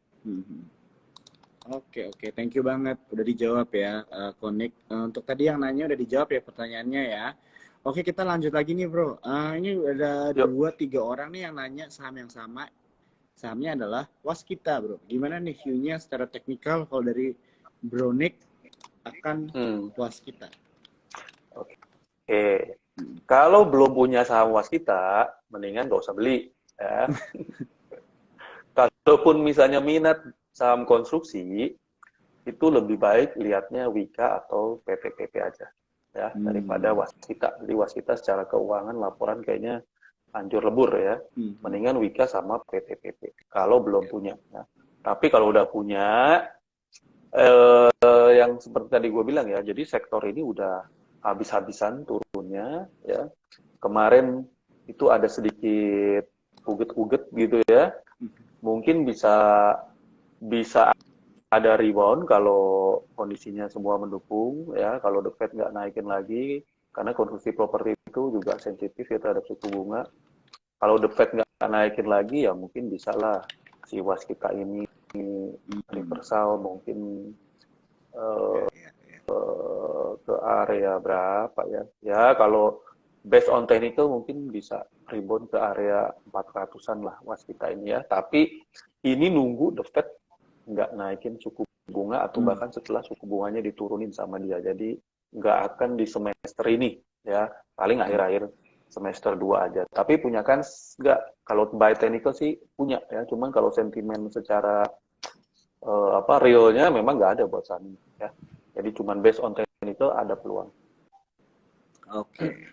Oke, thank you banget udah dijawab ya, Konik. Untuk tadi yang nanya udah dijawab ya pertanyaannya ya. Oke, kita lanjut lagi nih bro. Ini ada 2-3 orang nih yang nanya saham yang sama. Sahamnya adalah Waskita bro. Gimana nih view-nya secara teknikal kalau dari Bro Nick akan Waskita? Oke. Kalau belum punya saham Waskita, mendingan gak usah beli. Ya. Kalaupun misalnya minat saham konstruksi, itu lebih baik lihatnya Wika atau PTPP aja. Ya, daripada Waskita. Jadi Waskita secara keuangan laporan kayaknya hancur lebur ya. Mendingan Wika sama PTPP. Kalau belum punya. Ya. Tapi kalau udah punya, yang seperti tadi gue bilang ya, jadi sektor ini udah habis-habisan turunnya ya. Kemarin itu ada sedikit uget-uget gitu ya. Mungkin bisa ada rebound kalau kondisinya semua mendukung ya. Kalau The Fed nggak naikin lagi, karena konstruksi properti itu juga sensitif ya terhadap suku bunga. Kalau The Fed nggak naikin lagi ya mungkin bisa lah si Waskita ini reversal mungkin ke area berapa ya? Ya kalau based on technical mungkin bisa rebound ke area 400-an lah Waskita ini ya. Tapi ini nunggu The Fed nggak naikin suku bunga atau bahkan setelah suku bunganya diturunin sama dia. Jadi nggak akan di semester ini ya, paling akhir-akhir semester 2 aja. Tapi punya kans nggak? Kalau by technical sih punya ya, cuman kalau sentimen secara realnya memang nggak ada buat saham ini ya. Jadi cuman based on technical ada peluang. Oke.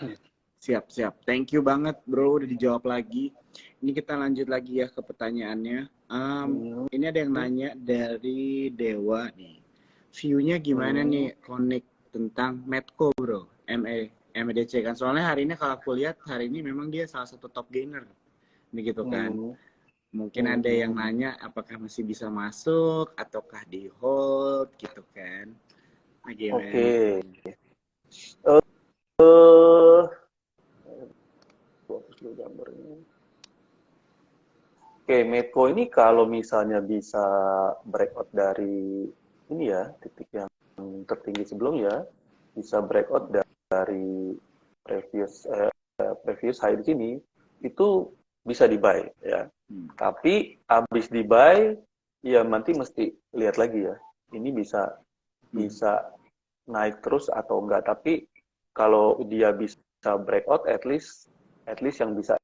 Siap. Thank you banget bro, udah dijawab lagi. Ini kita lanjut lagi ya ke pertanyaannya. Ini ada yang nanya dari Dewa nih. View-nya gimana nih Konik tentang Medco bro? MDC kan. Soalnya hari ini kalau aku lihat hari ini memang dia salah satu top gainer begitu kan. Hmm. Mungkin ada yang nanya apakah masih bisa masuk ataukah di hold gitu kan. Nah, gimana Oke. nih Bro? Eh, gua hapus dulu gambarnya. Oke, Medco ini kalau misalnya bisa breakout dari ini ya, titik yang tertinggi sebelumnya, bisa breakout dari previous previous high di sini, itu bisa di buy ya. Tapi habis di buy, ya nanti mesti lihat lagi ya. Ini bisa bisa naik terus atau enggak. Tapi kalau dia bisa breakout, at least yang bisa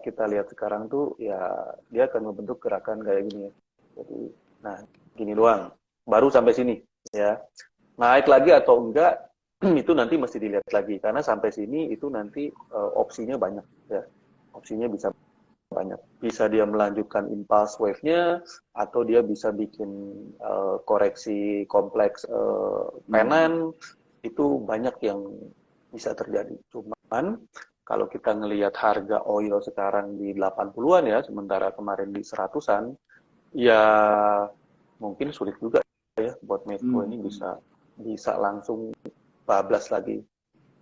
kita lihat sekarang tuh ya dia akan membentuk gerakan kayak gini ya. Jadi, nah gini doang. Baru sampai sini ya. Naik lagi atau enggak itu nanti mesti dilihat lagi karena sampai sini itu nanti opsinya banyak ya. Opsinya bisa banyak. Bisa dia melanjutkan impulse wave-nya atau dia bisa bikin koreksi kompleks penan itu banyak yang bisa terjadi. Cuman kalau kita ngelihat harga oil sekarang di 80-an ya, sementara kemarin di 100-an, ya mungkin sulit juga ya buat Medco ini bisa langsung bablas lagi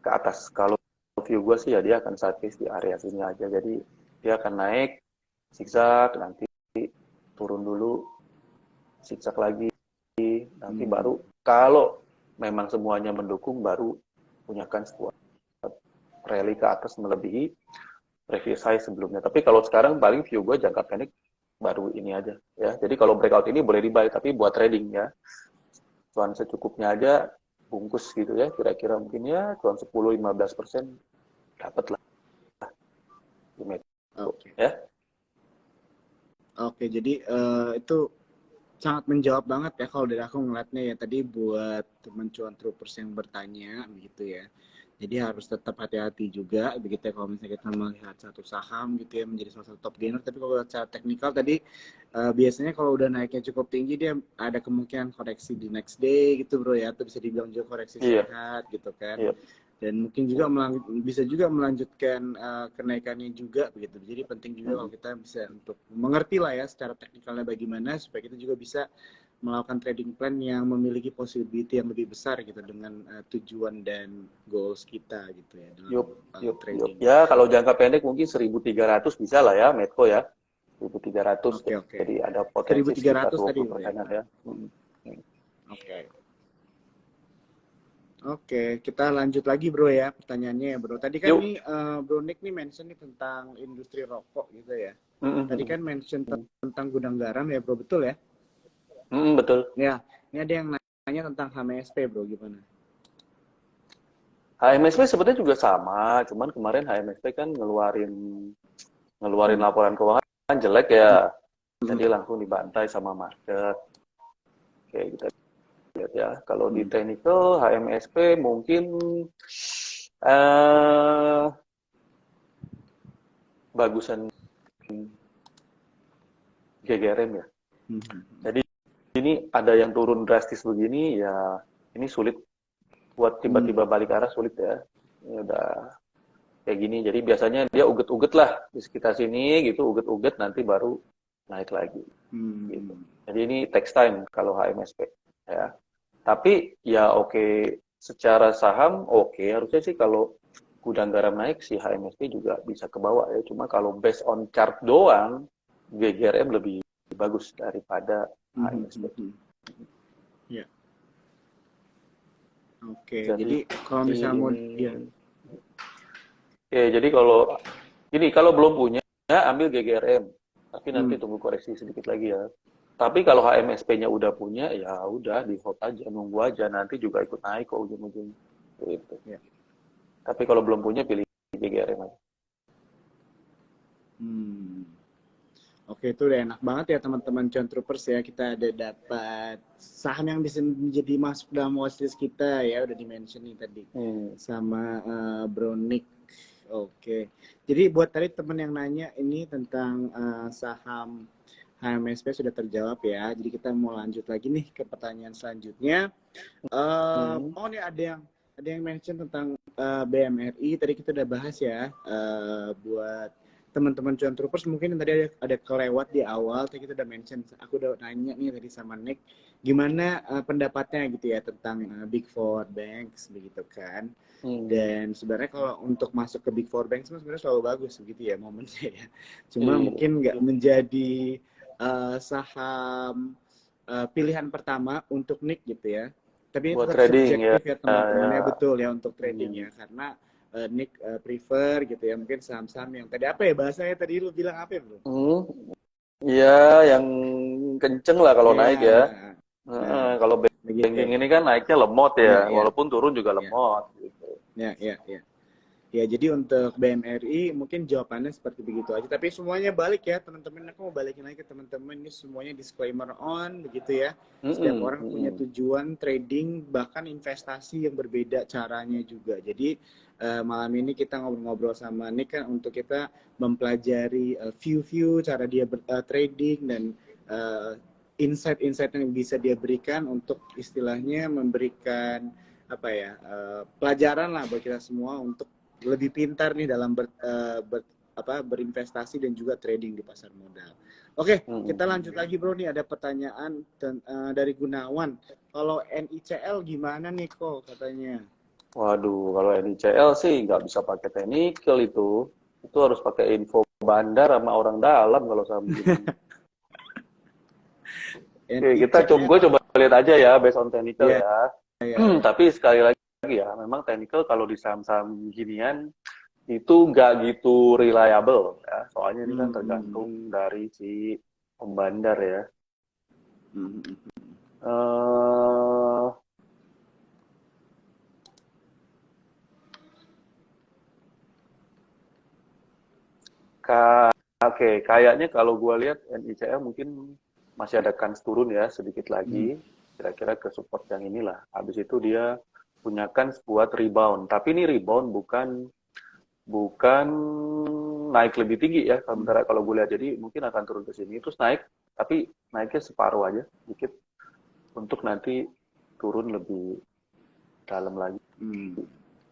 ke atas. Kalau view gue sih ya dia akan sideways di area sini aja. Jadi dia akan naik zigzag, nanti turun dulu, zigzag lagi, nanti baru kalau memang semuanya mendukung baru punyakan sebuah rally ke atas melebihi previous high sebelumnya. Tapi kalau sekarang paling view gue jangka pendek baru ini aja ya. Jadi kalau breakout ini boleh di buy tapi buat trading ya. Cuan secukupnya aja bungkus gitu ya. Kira-kira mungkin ya cuan 10-15% dapat lah. Oke. Ya. Oke, jadi itu sangat menjawab banget ya kalau dari aku ngeliatnya ya tadi buat teman cuan troopers yang bertanya begitu ya. Jadi harus tetap hati-hati juga begitu ya kalau misalnya kita melihat satu saham gitu ya menjadi salah satu top gainer. Tapi kalau secara teknikal tadi biasanya kalau udah naiknya cukup tinggi dia ada kemungkinan koreksi di next day gitu bro ya. Atau bisa dibilang juga koreksi sehat gitu kan. Iya. Dan mungkin juga bisa juga melanjutkan kenaikannya juga begitu. Jadi penting juga kalau kita bisa untuk mengerti lah ya secara teknikalnya bagaimana supaya kita juga bisa melakukan trading plan yang memiliki possibility yang lebih besar gitu dengan tujuan dan goals kita gitu ya dalam trading. Ya kalau jangka pendek mungkin 1.300 bisa lah ya Medco ya. 1.300 Oke. jadi ada potensi 1.300 sekitar tadi 20% ya. Oke. Oke, kita lanjut lagi bro ya pertanyaannya ya bro. Tadi kan nih Bro Nick nih mention nih tentang industri rokok gitu ya. Tadi kan mention tentang gudang garam ya bro, betul ya? Betul. Ya, ini ada yang nanya tentang HMSP bro, gimana? HMSP sebetulnya juga sama, cuman kemarin HMSP kan ngeluarin laporan keuangan jelek ya. Jadi langsung dibantai sama market. Oke, kita lihat ya. Kalau di technical HMSP mungkin bagusan GGRM ya. Jadi ini ada yang turun drastis begini ya ini sulit buat tiba-tiba balik arah sulit ya. Ini udah kayak gini. Jadi biasanya dia uget-uget lah di sekitar sini gitu, uget-uget nanti baru naik lagi. Gitu. Jadi ini takes time kalau HMSP ya. Tapi ya oke, secara saham oke, harusnya sih kalau gudang garam naik si HMSP juga bisa ke bawah ya. Cuma kalau based on chart doang GGRM lebih bagus daripada HMSP. Ya. Oke, jadi kalau misalnya mau dia Oke, jadi kalau belum punya ambil GGRM, tapi nanti tunggu koreksi sedikit lagi ya. Tapi kalau HMSP-nya udah punya, ya udah di hold aja, nunggu aja nanti juga ikut naik kok ujung-ujung. Gitu. Ya. Tapi kalau belum punya pilih GGRM aja. Oke, itu udah enak banget ya teman-teman Cuan Troopers ya. Kita ada dapat saham yang bisa menjadi masuk dalam watchlist kita ya, udah di-mention nih tadi sama Bro Nick. Oke. Jadi buat tadi teman yang nanya ini tentang saham HMSP sudah terjawab ya. Jadi kita mau lanjut lagi nih ke pertanyaan selanjutnya. Oh nih ada ada yang mention tentang BMRI. Tadi kita udah bahas ya. Buat teman-teman Cuan Troopers mungkin tadi ada kelewat di awal. Tadi kita udah mention. Aku udah nanya nih tadi sama Nick, gimana pendapatnya gitu ya tentang Big Four Banks begitu kan. Dan sebenarnya kalau untuk masuk ke Big Four Banks sebenarnya selalu bagus begitu ya momennya ya. Cuma mungkin nggak menjadi saham pilihan pertama untuk Nick gitu ya. Tapi ini buat tetap trading ya. subjektif ya teman-temannya, betul ya untuk trading ya. Karena Nick prefer gitu ya mungkin saham-saham yang tadi apa ya bahasanya tadi lu bilang apa ya bro? Iya, yang kenceng lah kalau Ya, naik ya. nah Kalau begitu. banking ini kan naiknya lemot Ya, ya, ya, walaupun turun juga ya, lemot gitu. ya, ya, ya. Ya, jadi untuk BMRI mungkin jawabannya seperti begitu aja. Tapi semuanya balik ya, teman-teman. Aku mau balikin lagi ke teman-teman. Ini semuanya disclaimer on, begitu ya. Setiap orang punya tujuan trading, bahkan investasi yang berbeda caranya juga. Jadi malam ini kita ngobrol-ngobrol sama Nick kan untuk kita mempelajari view-view, cara dia trading, dan insight-insight yang bisa dia berikan untuk istilahnya memberikan apa ya pelajaran lah buat kita semua untuk lebih pintar nih dalam berinvestasi dan juga trading di pasar modal. Oke, kita lanjut lagi bro nih ada pertanyaan dari Gunawan. Kalau NICL gimana nih kok katanya? Waduh, kalau NICL sih nggak bisa pakai technical itu harus pakai info bandar sama orang dalam kalau saham begini. Oke, gue coba lihat aja ya based on technical yeah, ya. yeah. Tapi sekali lagi ya, memang technical kalau di saham-saham ginian itu nggak gitu reliable ya. Soalnya ini kan tergantung dari si pembandar ya. Oke, kayaknya kalau gue lihat NICL mungkin masih ada kans turun ya sedikit lagi, kira-kira ke support yang inilah. Habis itu dia punya kans buat rebound. Tapi ini rebound bukan naik lebih tinggi ya. Sementara kalau gue lihat jadi mungkin akan turun ke sini terus naik, tapi naiknya separuh aja, sedikit untuk nanti turun lebih dalam lagi.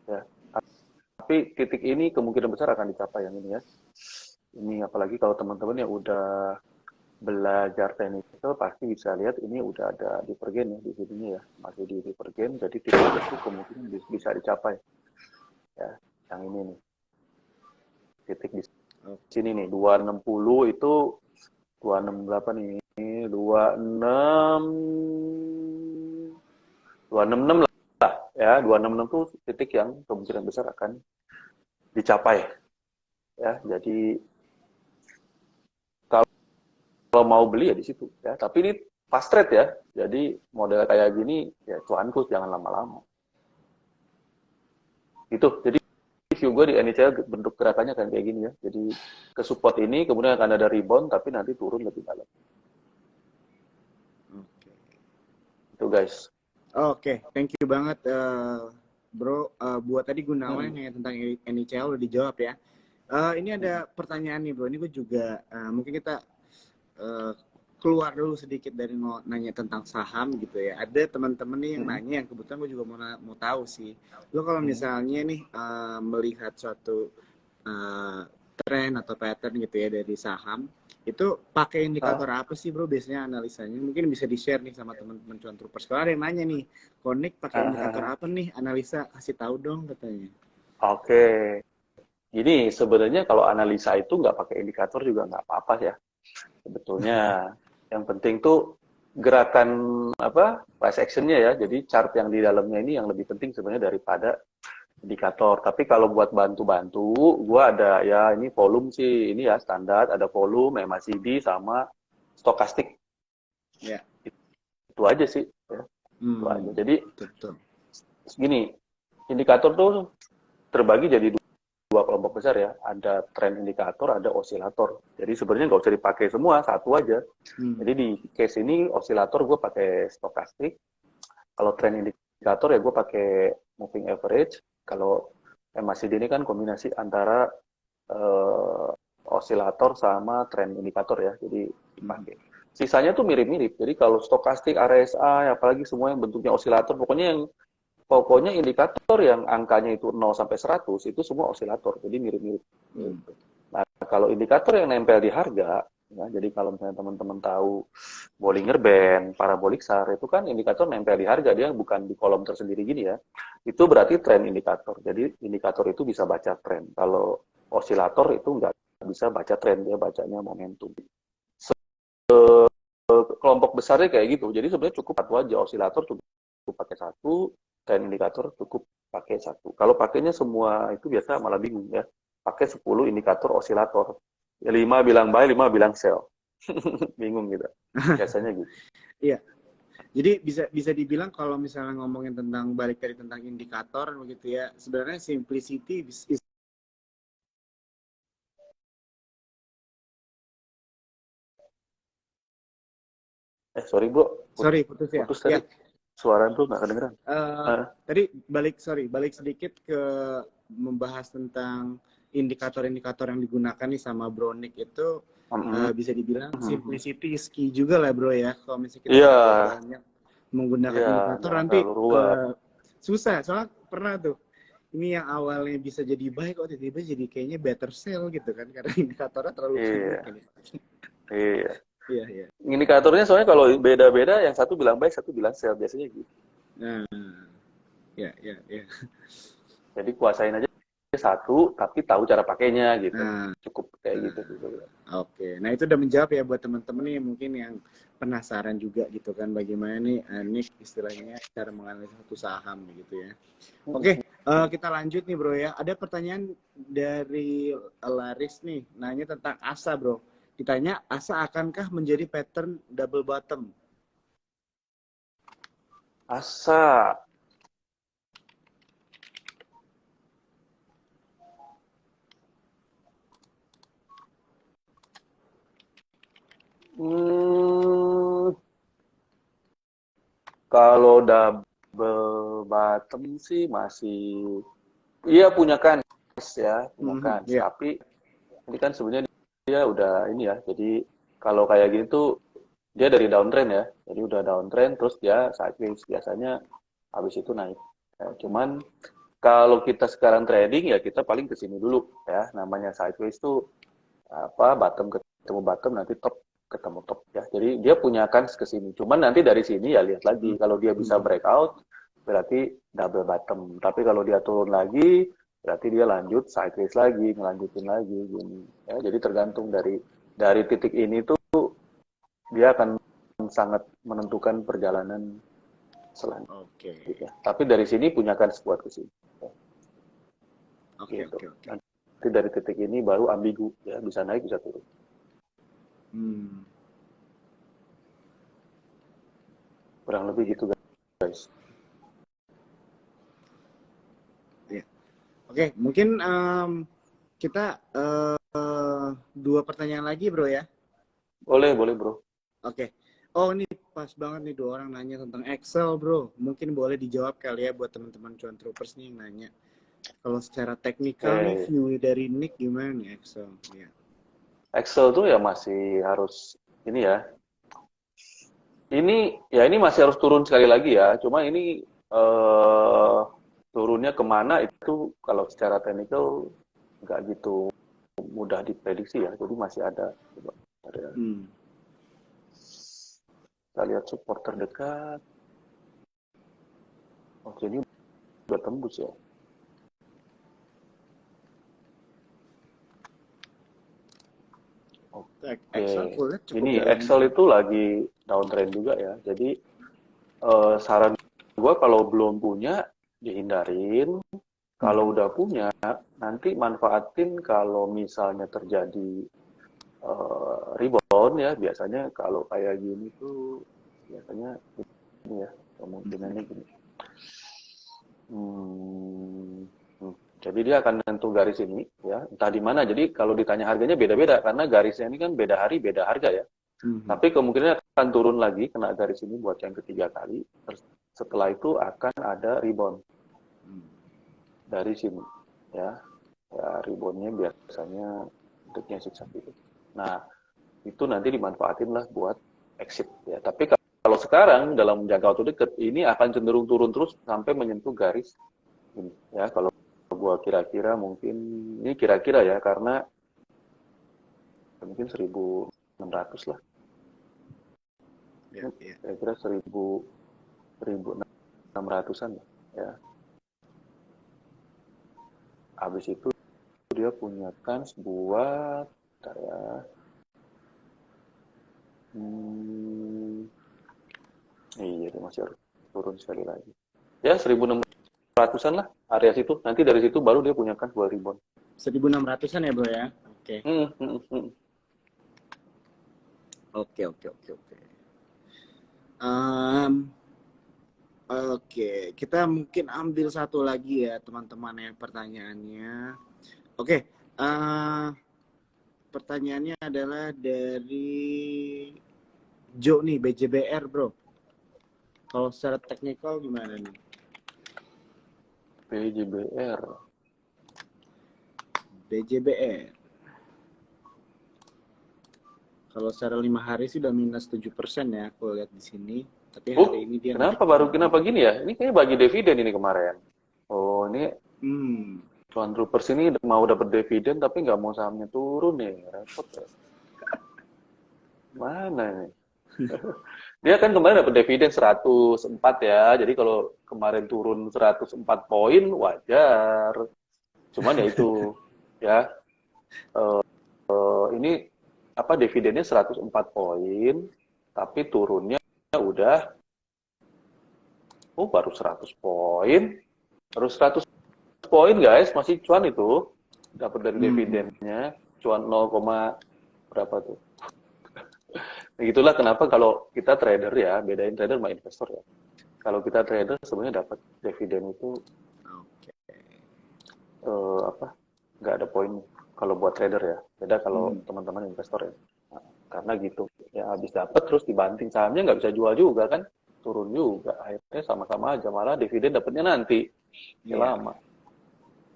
Ya. Tapi titik ini kemungkinan besar akan dicapai yang ini ya. Ini apalagi kalau teman-teman yang udah belajar technical pasti bisa lihat ini udah ada divergen ya di sini ya, masih di divergen, jadi titik itu kemungkinan bisa dicapai ya. Yang ini nih titik di sini nih 260 itu 26 berapa nih, 266 lah ya, 266 tuh titik yang kemungkinan besar akan dicapai ya. Jadi kalau mau beli ya di situ ya, tapi ini fast trade ya, jadi model kayak gini ya cuanku jangan lama-lama gitu. Jadi view gue di NICL bentuk gerakannya kan kayak gini ya, jadi ke support ini kemudian akan ada rebound tapi nanti turun lebih dalam. Itu guys. Oke, thank you banget bro. Buat tadi Gunawan yang tentang NICL udah dijawab ya. Ini ada pertanyaan nih bro, ini gue juga mungkin kita keluar dulu sedikit dari nanya tentang saham gitu ya. Ada teman-teman nih yang nanya, yang kebetulan gue juga mau tahu sih. Lo kalau misalnya nih melihat suatu tren atau pattern gitu ya dari saham, itu pakai indikator apa sih bro biasanya analisanya? Mungkin bisa di-share nih sama teman-teman Cuan Troopers. Kalau ada yang nanya nih, Konik pakai indikator apa nih? Analisa, kasih tahu dong katanya. Oke. Gini, sebenarnya kalau analisa itu nggak pakai indikator juga nggak apa-apa ya. Sebetulnya yang penting tuh gerakan price actionnya ya. Jadi chart yang di dalamnya ini yang lebih penting sebenarnya daripada indikator. Tapi kalau buat bantu-bantu, gua ada ya ini volume sih, ini ya standar, ada volume, MACD sama stokastik. Ya. Itu aja sih. Ya. Itu aja. Jadi betul. Gini, indikator tuh terbagi jadi dua kelompok besar ya. Ada trend indikator, ada osilator. Jadi sebenarnya nggak usah dipakai semua, satu aja. Jadi di case ini osilator gue pakai stokastik. Kalau trend indikator ya gue pakai moving average. Kalau MACD ini kan kombinasi antara osilator sama trend indikator ya. Jadi dipakai. Sisanya tuh mirip-mirip. Jadi kalau stokastik, RSI, apalagi semua yang bentuknya osilator, pokoknya yang pokoknya indikator yang angkanya itu 0 sampai 100 itu semua osilator, jadi mirip-mirip. Hmm. Nah, kalau indikator yang nempel di harga, ya, jadi kalau misalnya teman-teman tahu Bollinger Band, Parabolic SAR, itu kan indikator nempel di harga, dia bukan di kolom tersendiri gini ya. Itu berarti tren indikator. Jadi indikator itu bisa baca tren. Kalau osilator itu nggak bisa baca tren, dia bacanya momentum. Kelompok besarnya kayak gitu. Jadi sebenarnya cukup satu aja, osilator cukup pakai satu, tren indikator cukup pakai satu. Kalau pakainya semua itu biasa malah bingung ya. Pakai 10 indikator osilator. Ya 5 bilang buy, 5 bilang sell. Bingung gitu. Biasanya gitu. Iya. Jadi bisa dibilang kalau misalnya ngomongin tentang balik tadi tentang indikator begitu ya, sebenarnya simplicity is Sorry bro, sorry putus ya. putus Ya, tadi. Suara bro nggak kedengeran. tadi balik sedikit ke membahas tentang indikator-indikator yang digunakan nih sama Brownick itu bisa dibilang simplicity is key juga lah bro ya. Kalau misalnya kita Iya, terlalu banyak menggunakan indikator jangan nanti terlalu ruwet. susah. Soalnya pernah tuh ini yang awalnya bisa jadi baik, oh tiba-tiba jadi kayaknya better sell gitu kan karena indikatornya terlalu banyak Iya, ini. iya. Iya, iya. Indikatornya soalnya kalau beda-beda, yang satu bilang baik, satu bilang sell, biasanya gitu. Nah, ya, ya, ya. Jadi kuasain aja satu, tapi tahu cara pakainya gitu. Nah, Cukup kayak gitu. oke. Nah, itu udah menjawab ya buat teman-teman nih mungkin yang penasaran juga gitu kan bagaimana nih Nick istilahnya cara menganalisis satu saham gitu ya. Oke, kita lanjut nih bro ya. Ada pertanyaan dari Laris nih, nanya tentang ASA bro. Ditanya, ASA akankah menjadi pattern double bottom? Asa, hmm, kalau double bottom sih masih, iya punya kans ya, punya kans. Ya. Tapi ini kan sebenarnya dia udah ini ya. Jadi kalau kayak gini tuh dia dari downtrend ya. Jadi udah downtrend terus dia sideways biasanya habis itu naik. Ya, cuman kalau kita sekarang trading ya kita paling ke sini dulu ya. Namanya sideways tuh apa bottom ketemu bottom nanti top ketemu top ya. Jadi dia punya kans ke sini. Cuman nanti dari sini ya lihat lagi kalau dia bisa breakout berarti double bottom. Tapi kalau dia turun lagi berarti dia lanjut sideways lagi, ngelanjutin lagi gini. Ya, jadi tergantung dari titik ini tuh dia akan sangat menentukan perjalanan selanjutnya. Oke. Tapi dari sini punya kans buat ke sini. Oke, Gitu. oke, oke. Nanti dari titik ini baru ambigu ya, bisa naik bisa turun. Kurang lebih gitu guys. Ya. Oke, mungkin kita dua pertanyaan lagi bro ya. Boleh bro. Oke. Oh ini pas banget nih dua orang nanya tentang Excel bro. Mungkin boleh dijawab kali ya buat teman-teman cuan troopers nih yang nanya. Kalau secara teknikal nih view dari Nick gimana nih Excel? Ya. Excel tuh ya masih harus ini ya. Ini masih harus turun sekali lagi ya. Cuma ini turunnya kemana itu kalau secara teknikal nggak gitu mudah diprediksi ya. Jadi masih ada. Kita lihat support terdekat. Oke, ini udah tembus ya. Oke, ini Excel itu lagi downtrend juga ya. Jadi saran gue kalau belum punya dihindarin. Kalau udah punya, nanti manfaatin kalau misalnya terjadi rebound ya. Biasanya kalau kayak gini tuh biasanya ini ya kemungkinannya gini. Jadi dia akan nentu garis ini ya, entah di mana. Jadi kalau ditanya harganya beda-beda karena garisnya ini kan beda hari, beda harga ya. Tapi kemungkinan akan turun lagi kena garis ini buat yang ketiga kali. Setelah itu akan ada rebound dari sini ya. Ya reboundnya biasanya bentuknya zigzag gitu. Nah itu nanti dimanfaatin lah buat exit ya. Tapi kalau sekarang dalam jangka waktu dekat ini akan cenderung turun terus sampai menyentuh garis ini ya. Kalau gua kira-kira mungkin ini kira-kira ya, karena mungkin 1.600 lah. Ya, ya. Kira-kira 1.600-an ya. Habis itu dia punya kans buat bentar ya. Iya, dia masih harus turun sekali lagi. Ya, 1.600-an lah area situ. Nanti dari situ baru dia punya kans buat rebound. 1.600-an ya bro ya. Oke. Oke. Oke, kita mungkin ambil satu lagi ya teman-teman yang pertanyaannya. Oke, pertanyaannya adalah dari Jo nih, BJBR bro. Kalau secara teknikal gimana nih? BJBR. Kalau secara 5 hari sih udah minus 7% ya, aku lihat di sini. Tapi hari ini dia kenapa gini ya? Ini kayaknya bagi dividen ini kemarin. Oh, ini Tuan Troopers ini mau dapat dividen tapi nggak mau sahamnya turun nih, repot ya. Mana nih? Dia kan kemarin dapat dividen 104 ya. Jadi kalau kemarin turun 104 poin wajar. Cuman ya itu ya. Ini apa dividennya 104 poin tapi turunnya udah baru 100 poin. Baru 100 poin guys, masih cuan itu. Dapat dari dividennya cuan 0, berapa tuh? Begitulah kenapa kalau kita trader ya, bedain trader sama investor ya. Kalau kita trader sebenarnya dapat dividen itu nggak ada poin kalau buat trader ya. Beda kalau teman-teman investor ya. Nah, karena gitu ya, habis dapat terus dibanting sahamnya nggak bisa jual juga kan, turun juga. Akhirnya sama-sama aja, malah dividen dapatnya nanti lama.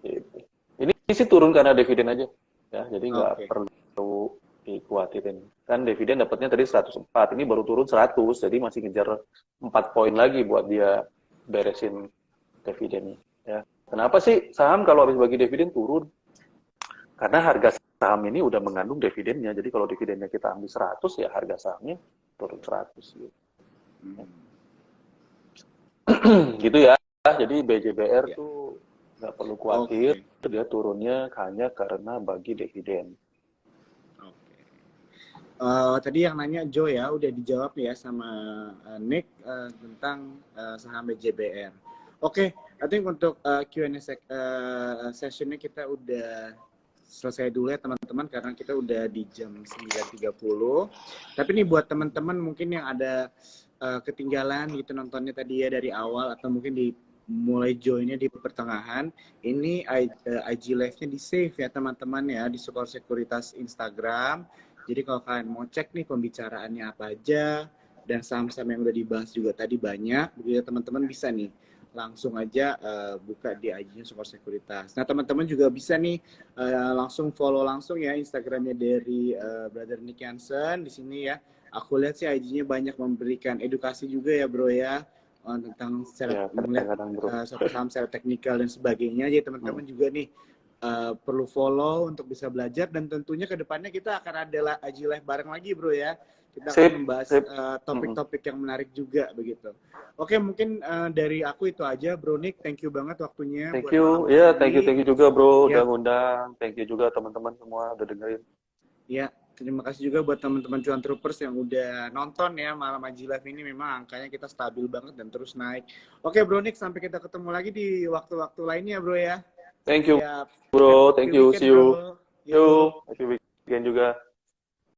Gitu. Ini sih turun karena dividen aja ya, jadi nggak perlu dikhawatirin. Kan dividen dapatnya tadi 104, ini baru turun 100, jadi masih ngejar 4 poin lagi buat dia beresin dividennya. Ya. Kenapa sih saham kalau habis bagi dividen turun? Karena harga saham ini udah mengandung dividennya, jadi kalau dividennya kita ambil 100 ya harga sahamnya turun 100 gitu. Gitu ya. Jadi BJBR tuh nggak perlu khawatir, dia turunnya hanya karena bagi dividen. Tadi yang nanya Jo ya, udah dijawab ya sama Nick tentang saham BJBR. Oke, I think untuk Q&A sessionnya kita udah selesai dulu ya teman-teman, karena kita udah di jam 9.30. Tapi nih buat teman-teman mungkin yang ada ketinggalan gitu nontonnya tadi ya dari awal, atau mungkin mulai joinnya di pertengahan, ini IG live-nya di save ya teman-teman ya, di Sukor Sekuritas Instagram. Jadi kalau kalian mau cek nih pembicaraannya apa aja, dan saham-saham yang udah dibahas juga tadi banyak, begitu teman-teman bisa nih langsung aja buka di IG-nya Sukor Sekuritas. Nah teman-teman juga bisa nih langsung follow langsung ya Instagramnya dari Brother Nick Hansen di sini ya. Aku lihat sih IG-nya banyak memberikan edukasi juga ya bro ya, tentang secara melihat saham secara teknikal dan sebagainya. Jadi teman-teman juga nih perlu follow untuk bisa belajar, dan tentunya kedepannya kita akan ada IG live bareng lagi bro ya. Kita akan membahas topik-topik yang menarik juga begitu. Oke, mungkin dari aku itu aja bro Nick, thank you banget waktunya. Thank you, ya thank you juga bro udah ngundang. Thank you juga teman-teman semua udah dengerin. Ya, terima kasih juga buat teman-teman Cuan Troopers yang udah nonton ya malam IG live ini. Memang angkanya kita stabil banget dan terus naik. Oke bro Nick, sampai kita ketemu lagi di waktu-waktu lainnya bro ya. Thank you bro, thank you, see you. Happy weekend juga.